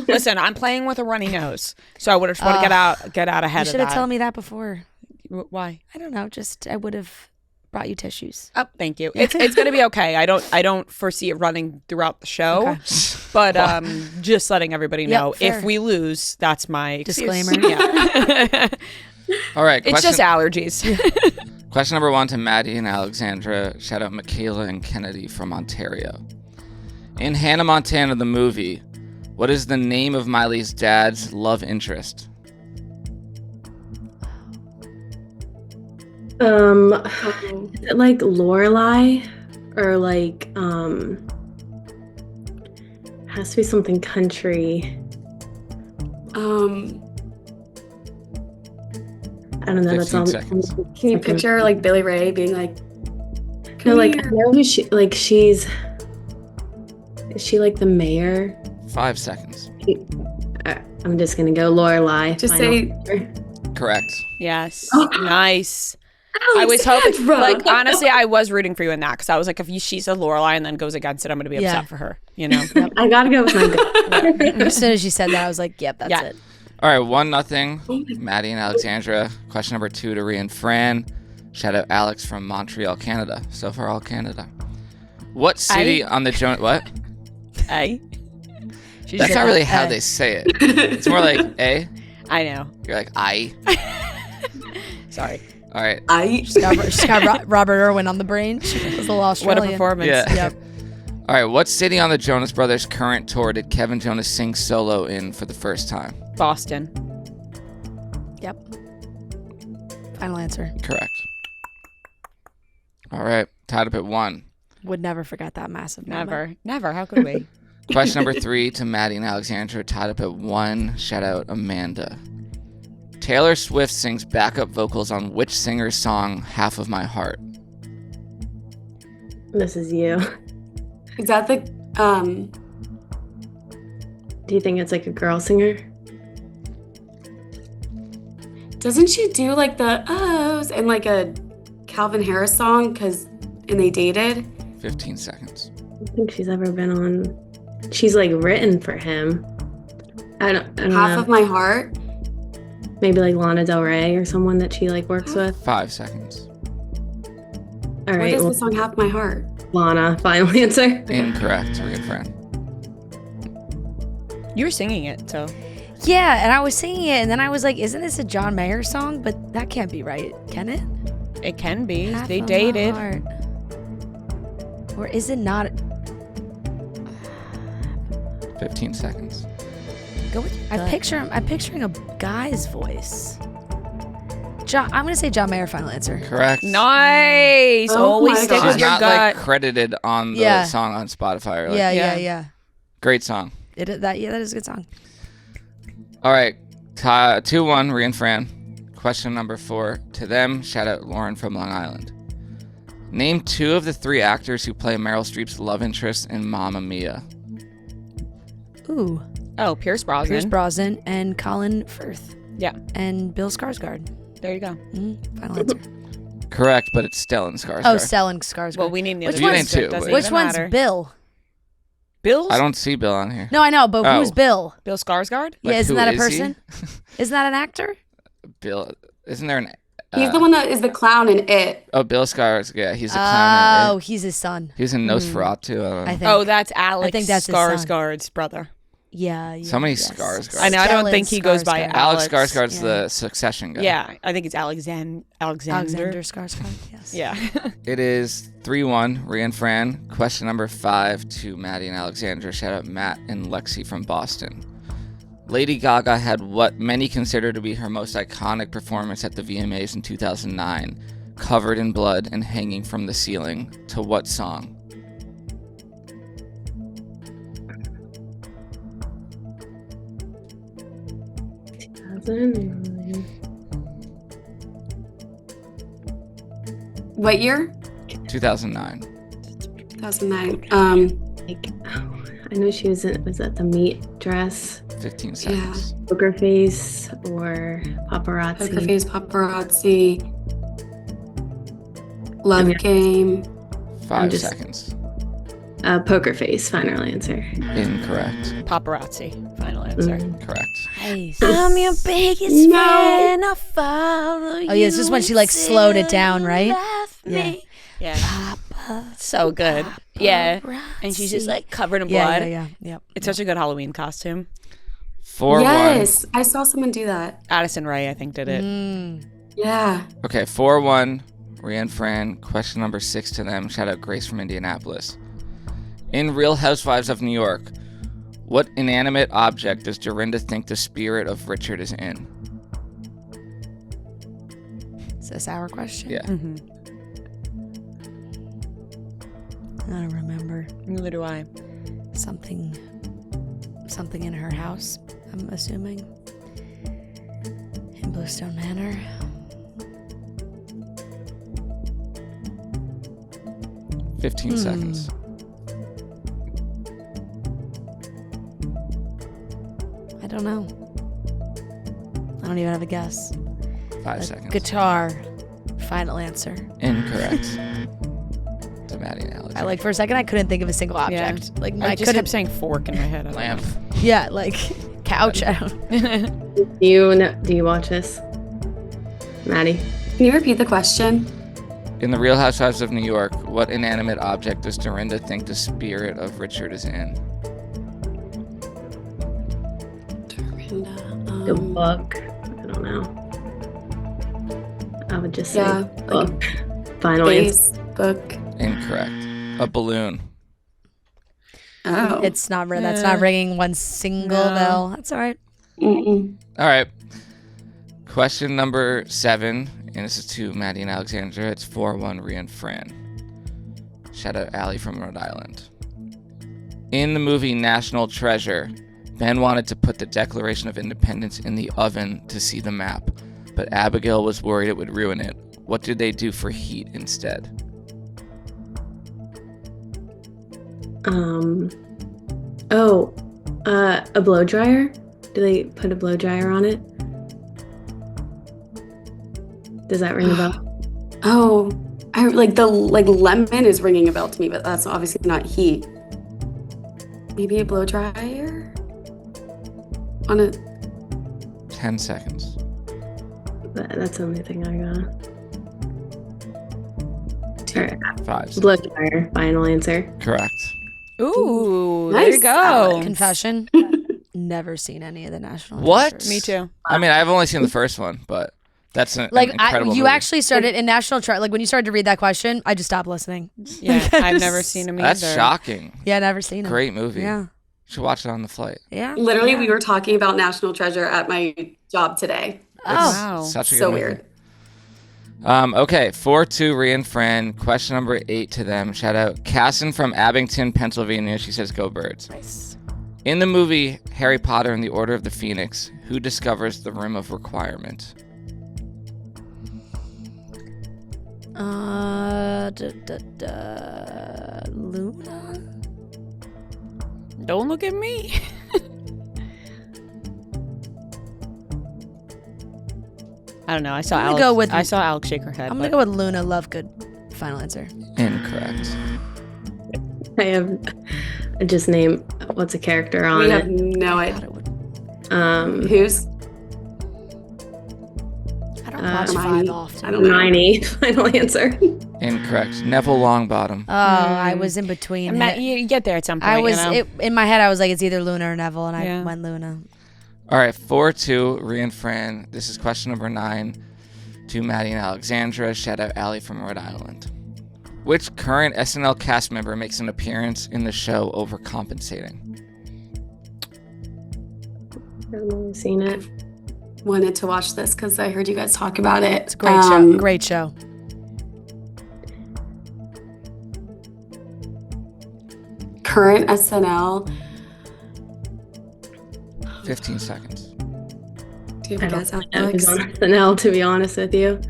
Listen, I'm playing with a runny nose, so I would have just want to get out ahead You of should have that. told me that before. Why? I don't know. I would have brought you tissues. Oh, thank you. It's gonna be okay. I don't foresee it running throughout the show, but just letting everybody know fair. if we lose, that's my excuse. Disclaimer. Yeah. All right. It's just allergies. Question number 1 to Maddie and Alexandra. Shout out Michaela and Kennedy from Ontario. In Hannah Montana, the movie, what is the name of Miley's dad's love interest? Is it like Lorelai or like has to be something country. I don't know. 15 seconds. Can you picture like Billy Ray being like? No, like I know who she like. Is she like the mayor? 5 seconds. I'm just gonna go Lorelai. Just Final say. answer. Correct. Yes. Nice. I was hoping, like, honestly, I was rooting for you in that because I was like, if she says Lorelai and then goes against it, I'm going to be upset for her, you know? I gotta go with my gut. As soon as you said that, I was like, yep, that's it. All right, 1-0. Maddie and Alexandra. Question number 2 to Ria and Fran. Shout out Alex from Montreal, Canada. So far, all Canada. What city on the Jonas... What? A. That's not really how they say it. It's more like A. I know. You're like, I. Sorry. All right. Just got Robert Irwin on the brain. She was a little Australian. What a performance. Yeah. Yep. All right, what city on the Jonas Brothers' current tour did Kevin Jonas sing solo in for the first time? Boston. Yep. Final answer. Correct. All right, tied up at 1. Would never forget that massive moment. Never. How could we? Question number 3 to Maddie and Alexandra, tied up at 1. Shout out Amanda. Taylor Swift sings backup vocals on which singer's song, Half of My Heart? This is you. Is that the Do you think it's like a girl singer? Doesn't she do like the ohs and like a Calvin Harris song and they dated? 15 seconds. I don't think she's ever been on. She's like written for him. I don't Half know. of My Heart. Maybe like Lana Del Rey or someone that she like works with. 5 seconds. All What right, is well, the song Half My Heart? Lana. Final answer. Incorrect, Ria Fran. You were singing it, so. Yeah, and I was singing it, and then I was like, isn't this a John Mayer song? But that can't be right, can it? It can be. Half They of dated. My heart. Or is it not? 15 seconds. Go with I'm picturing a guy's voice. I'm gonna say John Mayer. Final answer. Correct. Nice. Oh Always my stick God. with She's your not gut. like credited on the Yeah. song on Spotify. Or, like, Yeah. Great song. That is a good song. All right, 2-1, Ria and Fran. Question number 4 to them. Shout out Lauren from Long Island. Name 2 of the 3 actors who play Meryl Streep's love interest in Mamma Mia. Ooh, Oh, Pierce Brosnan. Pierce Brosnan and Colin Firth. Yeah. And Bill Skarsgård. There you go. Final answer. Correct, but it's Stellan Skarsgård. Oh, Stellan Skarsgård. Well, we need the Which other one's- ones, so it You doesn't named 2, Which even one's matter. Bill? Bill's? I don't see Bill on here. No, I know, but Oh. who's Bill? Bill Skarsgård? Yeah, Like, isn't who that a is he? person? Isn't that an actor? Bill, isn't there an... He's the one that is the clown in It. Oh, Bill Skarsgård. Yeah, he's the clown. Oh, he's his son. He was in Nosferatu. I don't know. I think. Oh, that's Alex think that's his son. Skarsgård's brother. Yeah. So many yes. Skarsgårds. I know. I don't Stellan think he goes by Skarsgård. Alex Alex. Skarsgård's Yeah. the Succession guy. Yeah, I think it's Alexander. Alexander Skarsgård. Yes. Yeah. It is 3-1, Ria and Fran. Question number 5 to Maddie and Alexandra. Shout out Matt and Lexi from Boston. Lady Gaga had what many consider to be her most iconic performance at the VMAs in 2009, covered in blood and hanging from the ceiling. To what song? What year? 2009. 2009. I know she was in. Was that the meat dress, 15 seconds. poker face, or paparazzi? Poker Face, Paparazzi, Love Game. 5 just- seconds. Poker face. Final answer. Incorrect. Paparazzi. Final answer. Correct. Nice. I'm your biggest fan. I follow you. Oh, yeah, this is when she, like, slowed it down, right? Yeah. Yeah. So good. Yeah. And she's just like covered in blood. Yeah. It's such a good Halloween costume. 4-1. Yes, I saw someone do that. Addison Rae, I think, did it. Yeah. Okay, 4-1, Ria and Fran. Question number 6 to them. Shout out Grace from Indianapolis. In Real Housewives of New York, what inanimate object does Dorinda think the spirit of Richard is in? Is this our question? Yeah. Mm-hmm. I don't remember. Neither do I. Something in her house, I'm assuming. In Bluestone Manor. 15 seconds. I don't know. I don't even have a guess. 5 seconds. Guitar. Final answer. Incorrect. To Maddie and Alex. For a second I couldn't think of a single object. Yeah. I just couldn't. kept saying fork in my head. I don't Lamp. know. Yeah, couch. I don't. Do you watch this, Maddie? Can you repeat the question? In the Real Housewives of New York, what inanimate object does Dorinda think the spirit of Richard is in? Dorinda. The book. I don't know. I would just say Yeah, book. Final answer. Base book. Incorrect. A balloon. Oh. It's not. That's not ringing one single bell. That's all right. Mm-mm. All right. Question number 7, and this is to Maddie and Alexandra. It's 4-1 Ria and Fran. Shout out Allie from Rhode Island. In the movie National Treasure, Ben wanted to put the Declaration of Independence in the oven to see the map, but Abigail was worried it would ruin it. What did they do for heat instead? A blow dryer? Do they put a blow dryer on it? Does that ring a bell? Oh, the lemon is ringing a bell to me, but that's obviously not heat. Maybe a blow dryer on a 10 seconds. That's the only thing I got. All right. 5. Blow dryer. Final answer. Correct. Ooh, there Nice, you go. Alex. Confession. Never seen any of the National What? Treasures. Me too. I mean, I've only seen the first one, but that's an Like incredible you movie. actually started in National Treasure. Like when you started to read that question, I just stopped listening. Yeah, I've never seen him either. That's shocking. Yeah, never seen it. Great movie. Yeah, You should watch it on the flight. yeah. Literally, yeah. we were talking about National Treasure at my job today. Oh, Wow. Such a So good movie. weird. Okay, 4-2 Ria and Fran. Question number 8 to them. Shout out Cassin from Abington, Pennsylvania. She says, "Go Birds." nice. In the movie Harry Potter and the Order of the Phoenix, who discovers the Rim of Requirement? Luna. Don't look at me. I don't know. I saw I'm gonna Alex. go with- I saw Alex shake her head. I'm but gonna go with Luna Lovegood. Final answer. Incorrect. I have just name what's a character on We have it. no I idea. thought it would. Who's? I don't watch Hermione. Five often. I don't know. Hermione. Final answer. Incorrect. Neville Longbottom. Oh, I was in between. Matt, you get there at some point. I was you know? in my head. I was like, it's either Luna or Neville, and Yeah. I went Luna. All right, 4-2 Ria and Fran. This is question number 9 to Maddie and Alexandra. Shout out Allie from Rhode Island. Which current SNL cast member makes an appearance in the show Overcompensating? I've never seen it. Wanted to watch this because I heard you guys talk about it. It's a great show. Great show. Current SNL. 15 seconds. Do you I have a don't guess, think that Alex? was on SNL, to be honest with you.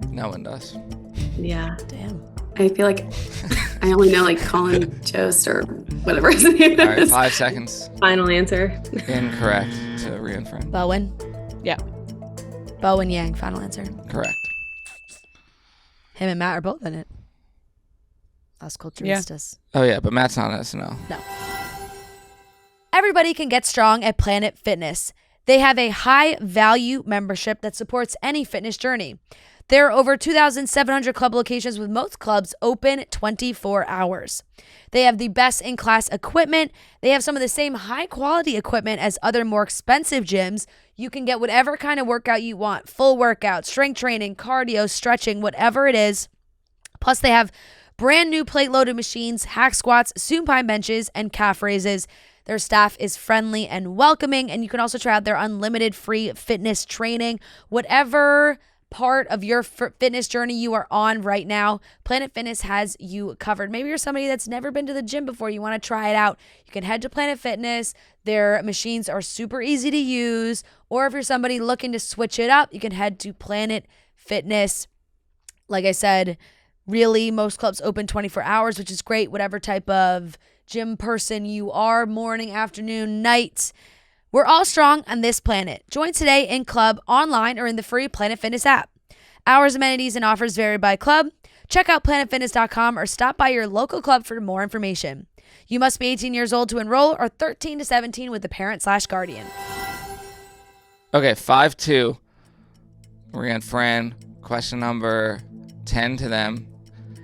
No one does. Yeah. Damn. I feel like I only know Colin Jost or whatever his name All right, is. 5 seconds. Final answer. Incorrect to Ria and Fran. Bowen. Yeah. Bowen Yang. Final answer. Correct. Him and Matt are both in it. Las Culturistas. Oh, yeah, but Matt's not on SNL. Everybody can get strong at Planet Fitness. They have a high value membership that supports any fitness journey. There are over 2,700 club locations, with most clubs open 24 hours. They have the best in-class equipment. They have some of the same high-quality equipment as other more expensive gyms. You can get whatever kind of workout you want, full workout, strength training, cardio, stretching, whatever it is. Plus, they have brand new plate-loaded machines, hack squats, supine benches, and calf raises. Their staff is friendly and welcoming, and you can also try out their unlimited free fitness training. Whatever part of your fitness journey you are on right now, Planet Fitness has you covered. Maybe you're somebody that's never been to the gym before. You want to try it out. You can head to Planet Fitness. Their machines are super easy to use. Or if you're somebody looking to switch it up, you can head to Planet Fitness. Like I said, really, most clubs open 24 hours, which is great. Whatever type of gym person you are, morning, afternoon, night. We're all strong on this planet. Join today in club, online, or in the free Planet Fitness app. Hours, amenities, and offers vary by club. Check out planetfitness.com or stop by your local club for more information. You must be 18 years old to enroll or 13 to 17 with a parent/guardian. Okay, 5-2. Ria and Fran. Question number 10 to them.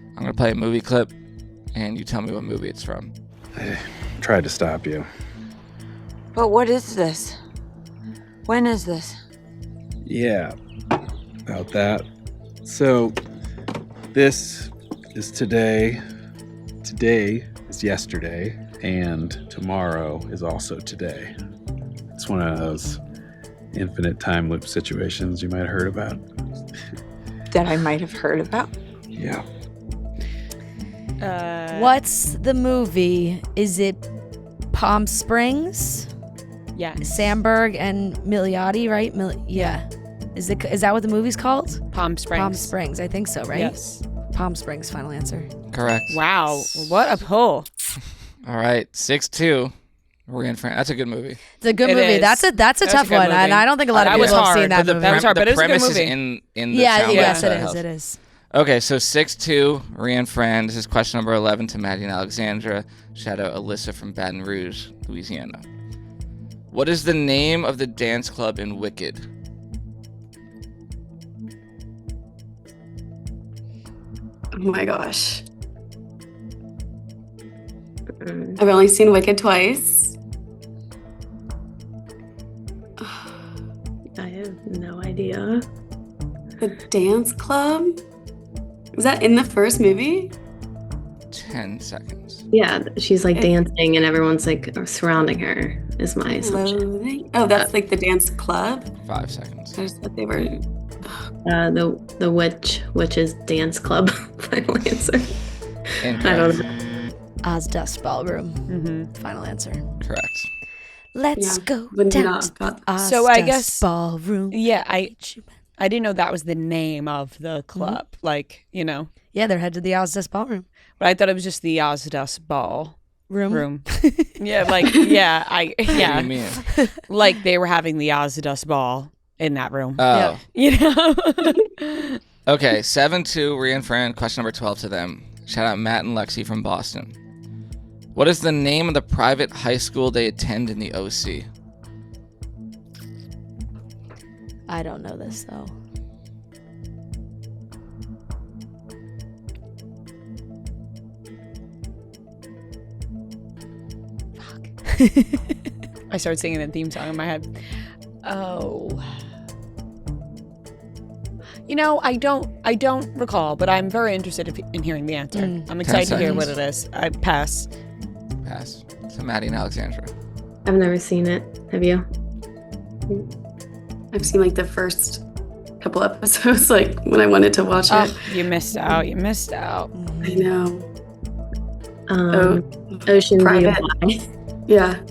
I'm going to play a movie clip, and you tell me what movie it's from. I tried to stop you. But what is this? When is this? Yeah, about that. So, this is today. Today is yesterday, and tomorrow is also today. It's one of those infinite time loop situations you might have heard about. That I might have heard about? Yeah. What's the movie? Is it Palm Springs? Yeah. Sandberg and Milioti, right? Yeah. Is that what the movie's called? Palm Springs. Palm Springs, I think so, right? Yes. Palm Springs, final answer. Correct. Wow. What a pull. All right, 6-2. Ria and Fran. That's a good movie. It's a good It movie. is. That's a That's a tough good one, movie. and I don't think a lot of That was people have hard, seen that but movie. that was hard, but the it was a good premise movie. is in the Yeah, sound yes, bites it that is. help. It is. Okay, so 6-2, Ria and Fran. This is question number 11 to Maddie and Alexandra. Shout out Alyssa from Baton Rouge, Louisiana. What is the name of the dance club in Wicked? Oh my gosh. I've only seen Wicked twice. I have no idea. The dance club? Was that in the first movie? 10 seconds. Yeah, she's like dancing and everyone's like surrounding her, is my assumption. Loathing? Oh, that's like the dance club? 5 seconds. I just thought they were. The witch's dance club. Final answer. Incorrect. I don't know. Ozdust Ballroom. Mm-hmm. Final answer. Correct. Let's Yeah, go would down not to got Ozdust So I guess- Ballroom. Yeah, I didn't know that was the name of the club. Like, you know. Yeah, they're headed to the Ozdust Ballroom. But I thought it was just the Ozdust Ball Room. Yeah, like, yeah, What do you mean? like they were having the Ozdust Ball in that room. Oh. You know? Okay, 7-2, Ria and Fran. Question number 12 to them. Shout out Matt and Lexi from Boston. What is the name of the private high school they attend in the OC? I don't know this, though. I started singing the theme song in my head. Oh. You know, I don't recall, but I'm very interested in hearing the answer. I'm excited to hear what it is. I pass. Pass. So Maddie and Alexandra. I've never seen it. Have you? I've seen like the first couple episodes, like when I wanted to watch it. Oh, you missed out. You missed out. I know. Ocean View Private. High. Yeah.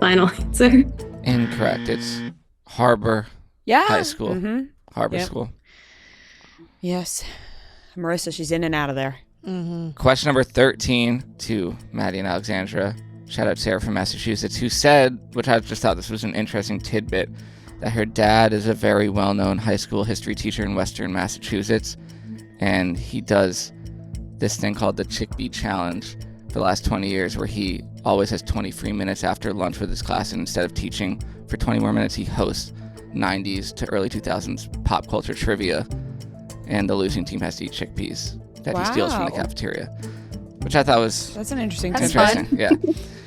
Final answer. Incorrect. It's Harbor Yeah. High School. Mm-hmm. Harbor Yep. School. Yes. Marissa, she's in and out of there. Question number 13 to Maddie and Alexandra. Shout out Sarah from Massachusetts, who said, which I just thought this was an interesting tidbit, that her dad is a very well-known high school history teacher in Western Massachusetts, and he does this thing called the Chick Bee Challenge for the last 20 years, where he always has 20 free minutes after lunch with his class, and instead of teaching for 20 more minutes, he hosts 90s to early 2000s pop culture trivia. and the losing team has to eat chickpeas that he steals from the cafeteria, which I thought was That's an interesting That's thing. fun. Yeah.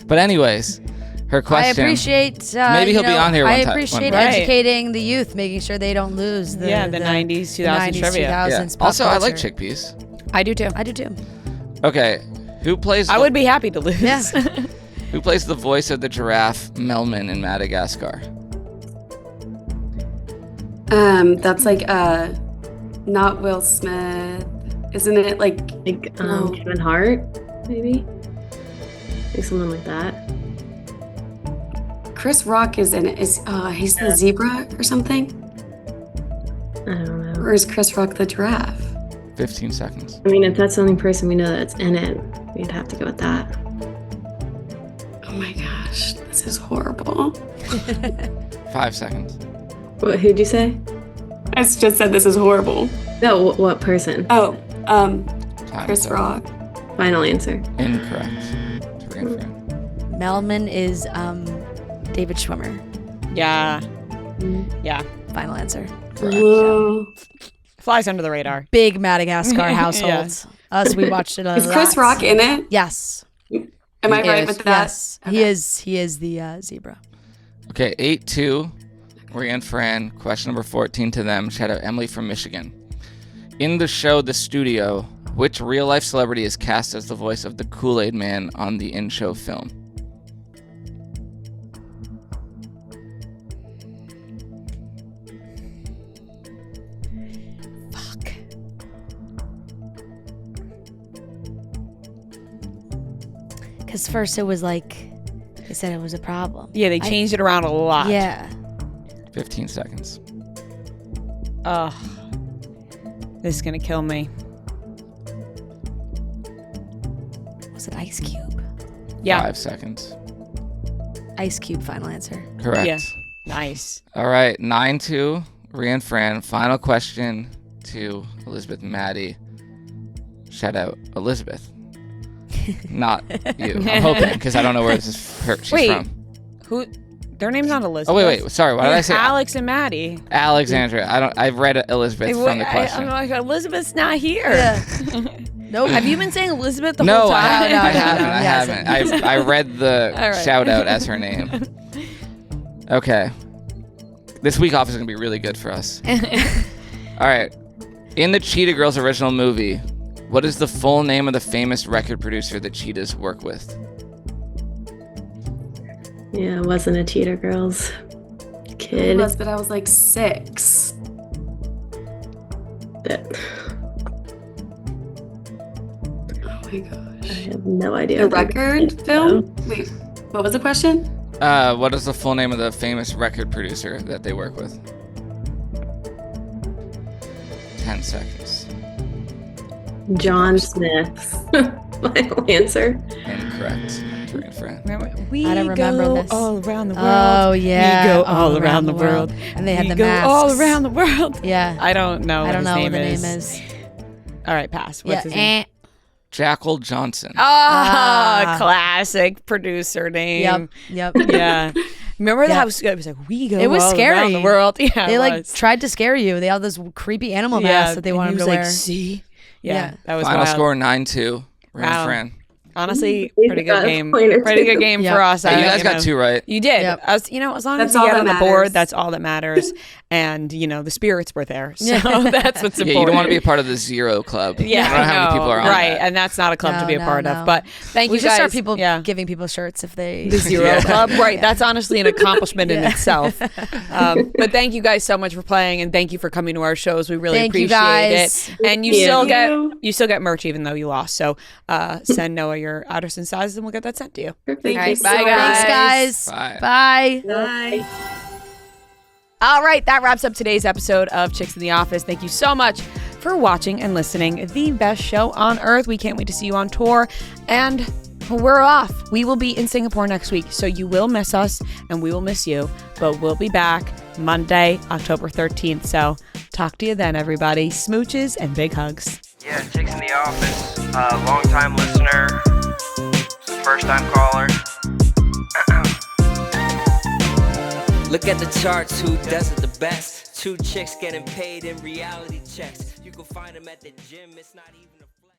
But anyways, her question. I appreciate. Maybe he'll be on here I one time. appreciate Right. educating the youth, making sure they don't lose the 90s, 2000s trivia. 2000s pop Also, I like culture. chickpeas. I do too. I do too. Okay, who plays? I would be happy to lose. Yeah. Who plays the voice of the giraffe Melman in Madagascar? That's like not Will Smith. Isn't it like no. Kevin Hart, maybe? Like someone like that. Chris Rock is in it. He's the zebra or something? I don't know. Or is Chris Rock the giraffe? 15 seconds. I mean, if that's the only person we know that's in it, we'd have to go with that. Oh my gosh, this is horrible. 5 seconds. Who'd you say? I just said this is horrible. No, what person? Oh, Time's Chris up. Rock. Final answer. Incorrect. To Ria Fran. Melman is David Schwimmer. Yeah. Yeah. Final answer. Whoa. Flies under the radar. Big Madagascar households. Us, we watched it a Is Chris Rock in it? Yes. Am I He right is. with that? Yes. Okay. He is the zebra. Okay, 8-2. Ria and Fran. Question number 14 to them. Shout out Emily from Michigan. In the show The Studio, which real-life celebrity is cast as the voice of the Kool-Aid Man on the in-show film? Fuck. Because first it was like, they said it was a problem. Yeah, they changed it around a lot. Yeah. 15 seconds. Ugh. This is going to kill me. Was it Ice Cube? Yeah. 5 seconds. Ice Cube, final answer. Correct. Yeah. Nice. All right, 9-2. Ria and Fran. Final question to Elizabeth and Maddie. Shout out Elizabeth. Not you. I'm hoping, because I don't know where this is she's Wait. from. Who? Their name's not Elizabeth. Oh, wait. Sorry, what did I say? Alex and Maddie. Alexandra. I've read Elizabeth from the question. I'm like, Elizabeth's not here. Nope. Have you been saying Elizabeth the No, whole I time? haven't. I haven't. I read the All right. shout out as her name. Okay. This week off is going to be really good for us. All right. In the Cheetah Girls original movie, what is the full name of the famous record producer that Cheetahs work with? Yeah, it wasn't a Cheetah Girls It kid. was, but I was like 6. That- Oh my gosh. I have no idea. The record film? Wait, what was the question? What is the full name of the famous record producer that they work with? 10 seconds. John Smith. Final answer. Incorrect. Ria and Fran. We I don't remember go this. all around the world. Oh, yeah. We go all around the world. And they had We the go masks. all around the world. Yeah. I don't know I don't know what the his name name is. All right, pass. What's Yeah. his name? Jackal Johnson. Classic producer name. Yep. Yeah. Remember Yeah. that? It was like, we go It was all scary. around the world. Yeah, They it like was. tried to scare you. They had this creepy animal mask that they and wanted he to was wear. like, see? Yeah, Yeah. that was Final wild. score 9-2. Ria Wow. and Fran. Honestly, We pretty got good a game. point or Pretty two. good game Yep. for us. Hey, you guys got 2 right. You did. Yep. As long That's as you all get that on the matters. board, that's all that matters. And, the spirits were there. So that's what's important. Yeah, you don't want to be a part of the zero club. Yeah, I don't know how many people are on right, that. and that's not a club to No, be a no, part no. of. But thank We you should guys. start people yeah. giving people shirts if they. The Zero Yeah. Club, right? That's honestly an accomplishment in itself. But thank you guys so much for playing, and thank you for coming to our shows. We really Thank you, appreciate guys. it. And you Thank still get merch even though you lost. So send Noah your address and sizes, and we'll get that sent to you. Thank All you right, so bye, much. Thanks, guys. Bye. Bye. Bye. All right, that wraps up today's episode of Chicks in the Office. Thank you so much for watching and listening. The best show on earth. We can't wait to see you on tour. And we're off. We will be in Singapore next week, so you will miss us and we will miss you. But we'll be back Monday, October 13th. So talk to you then, everybody. Smooches and big hugs. Yeah, Chicks in the Office, long-time listener, first-time caller. Look at the charts, who does it the best? 2 chicks getting paid in reality checks. You can find them at the gym. It's not even a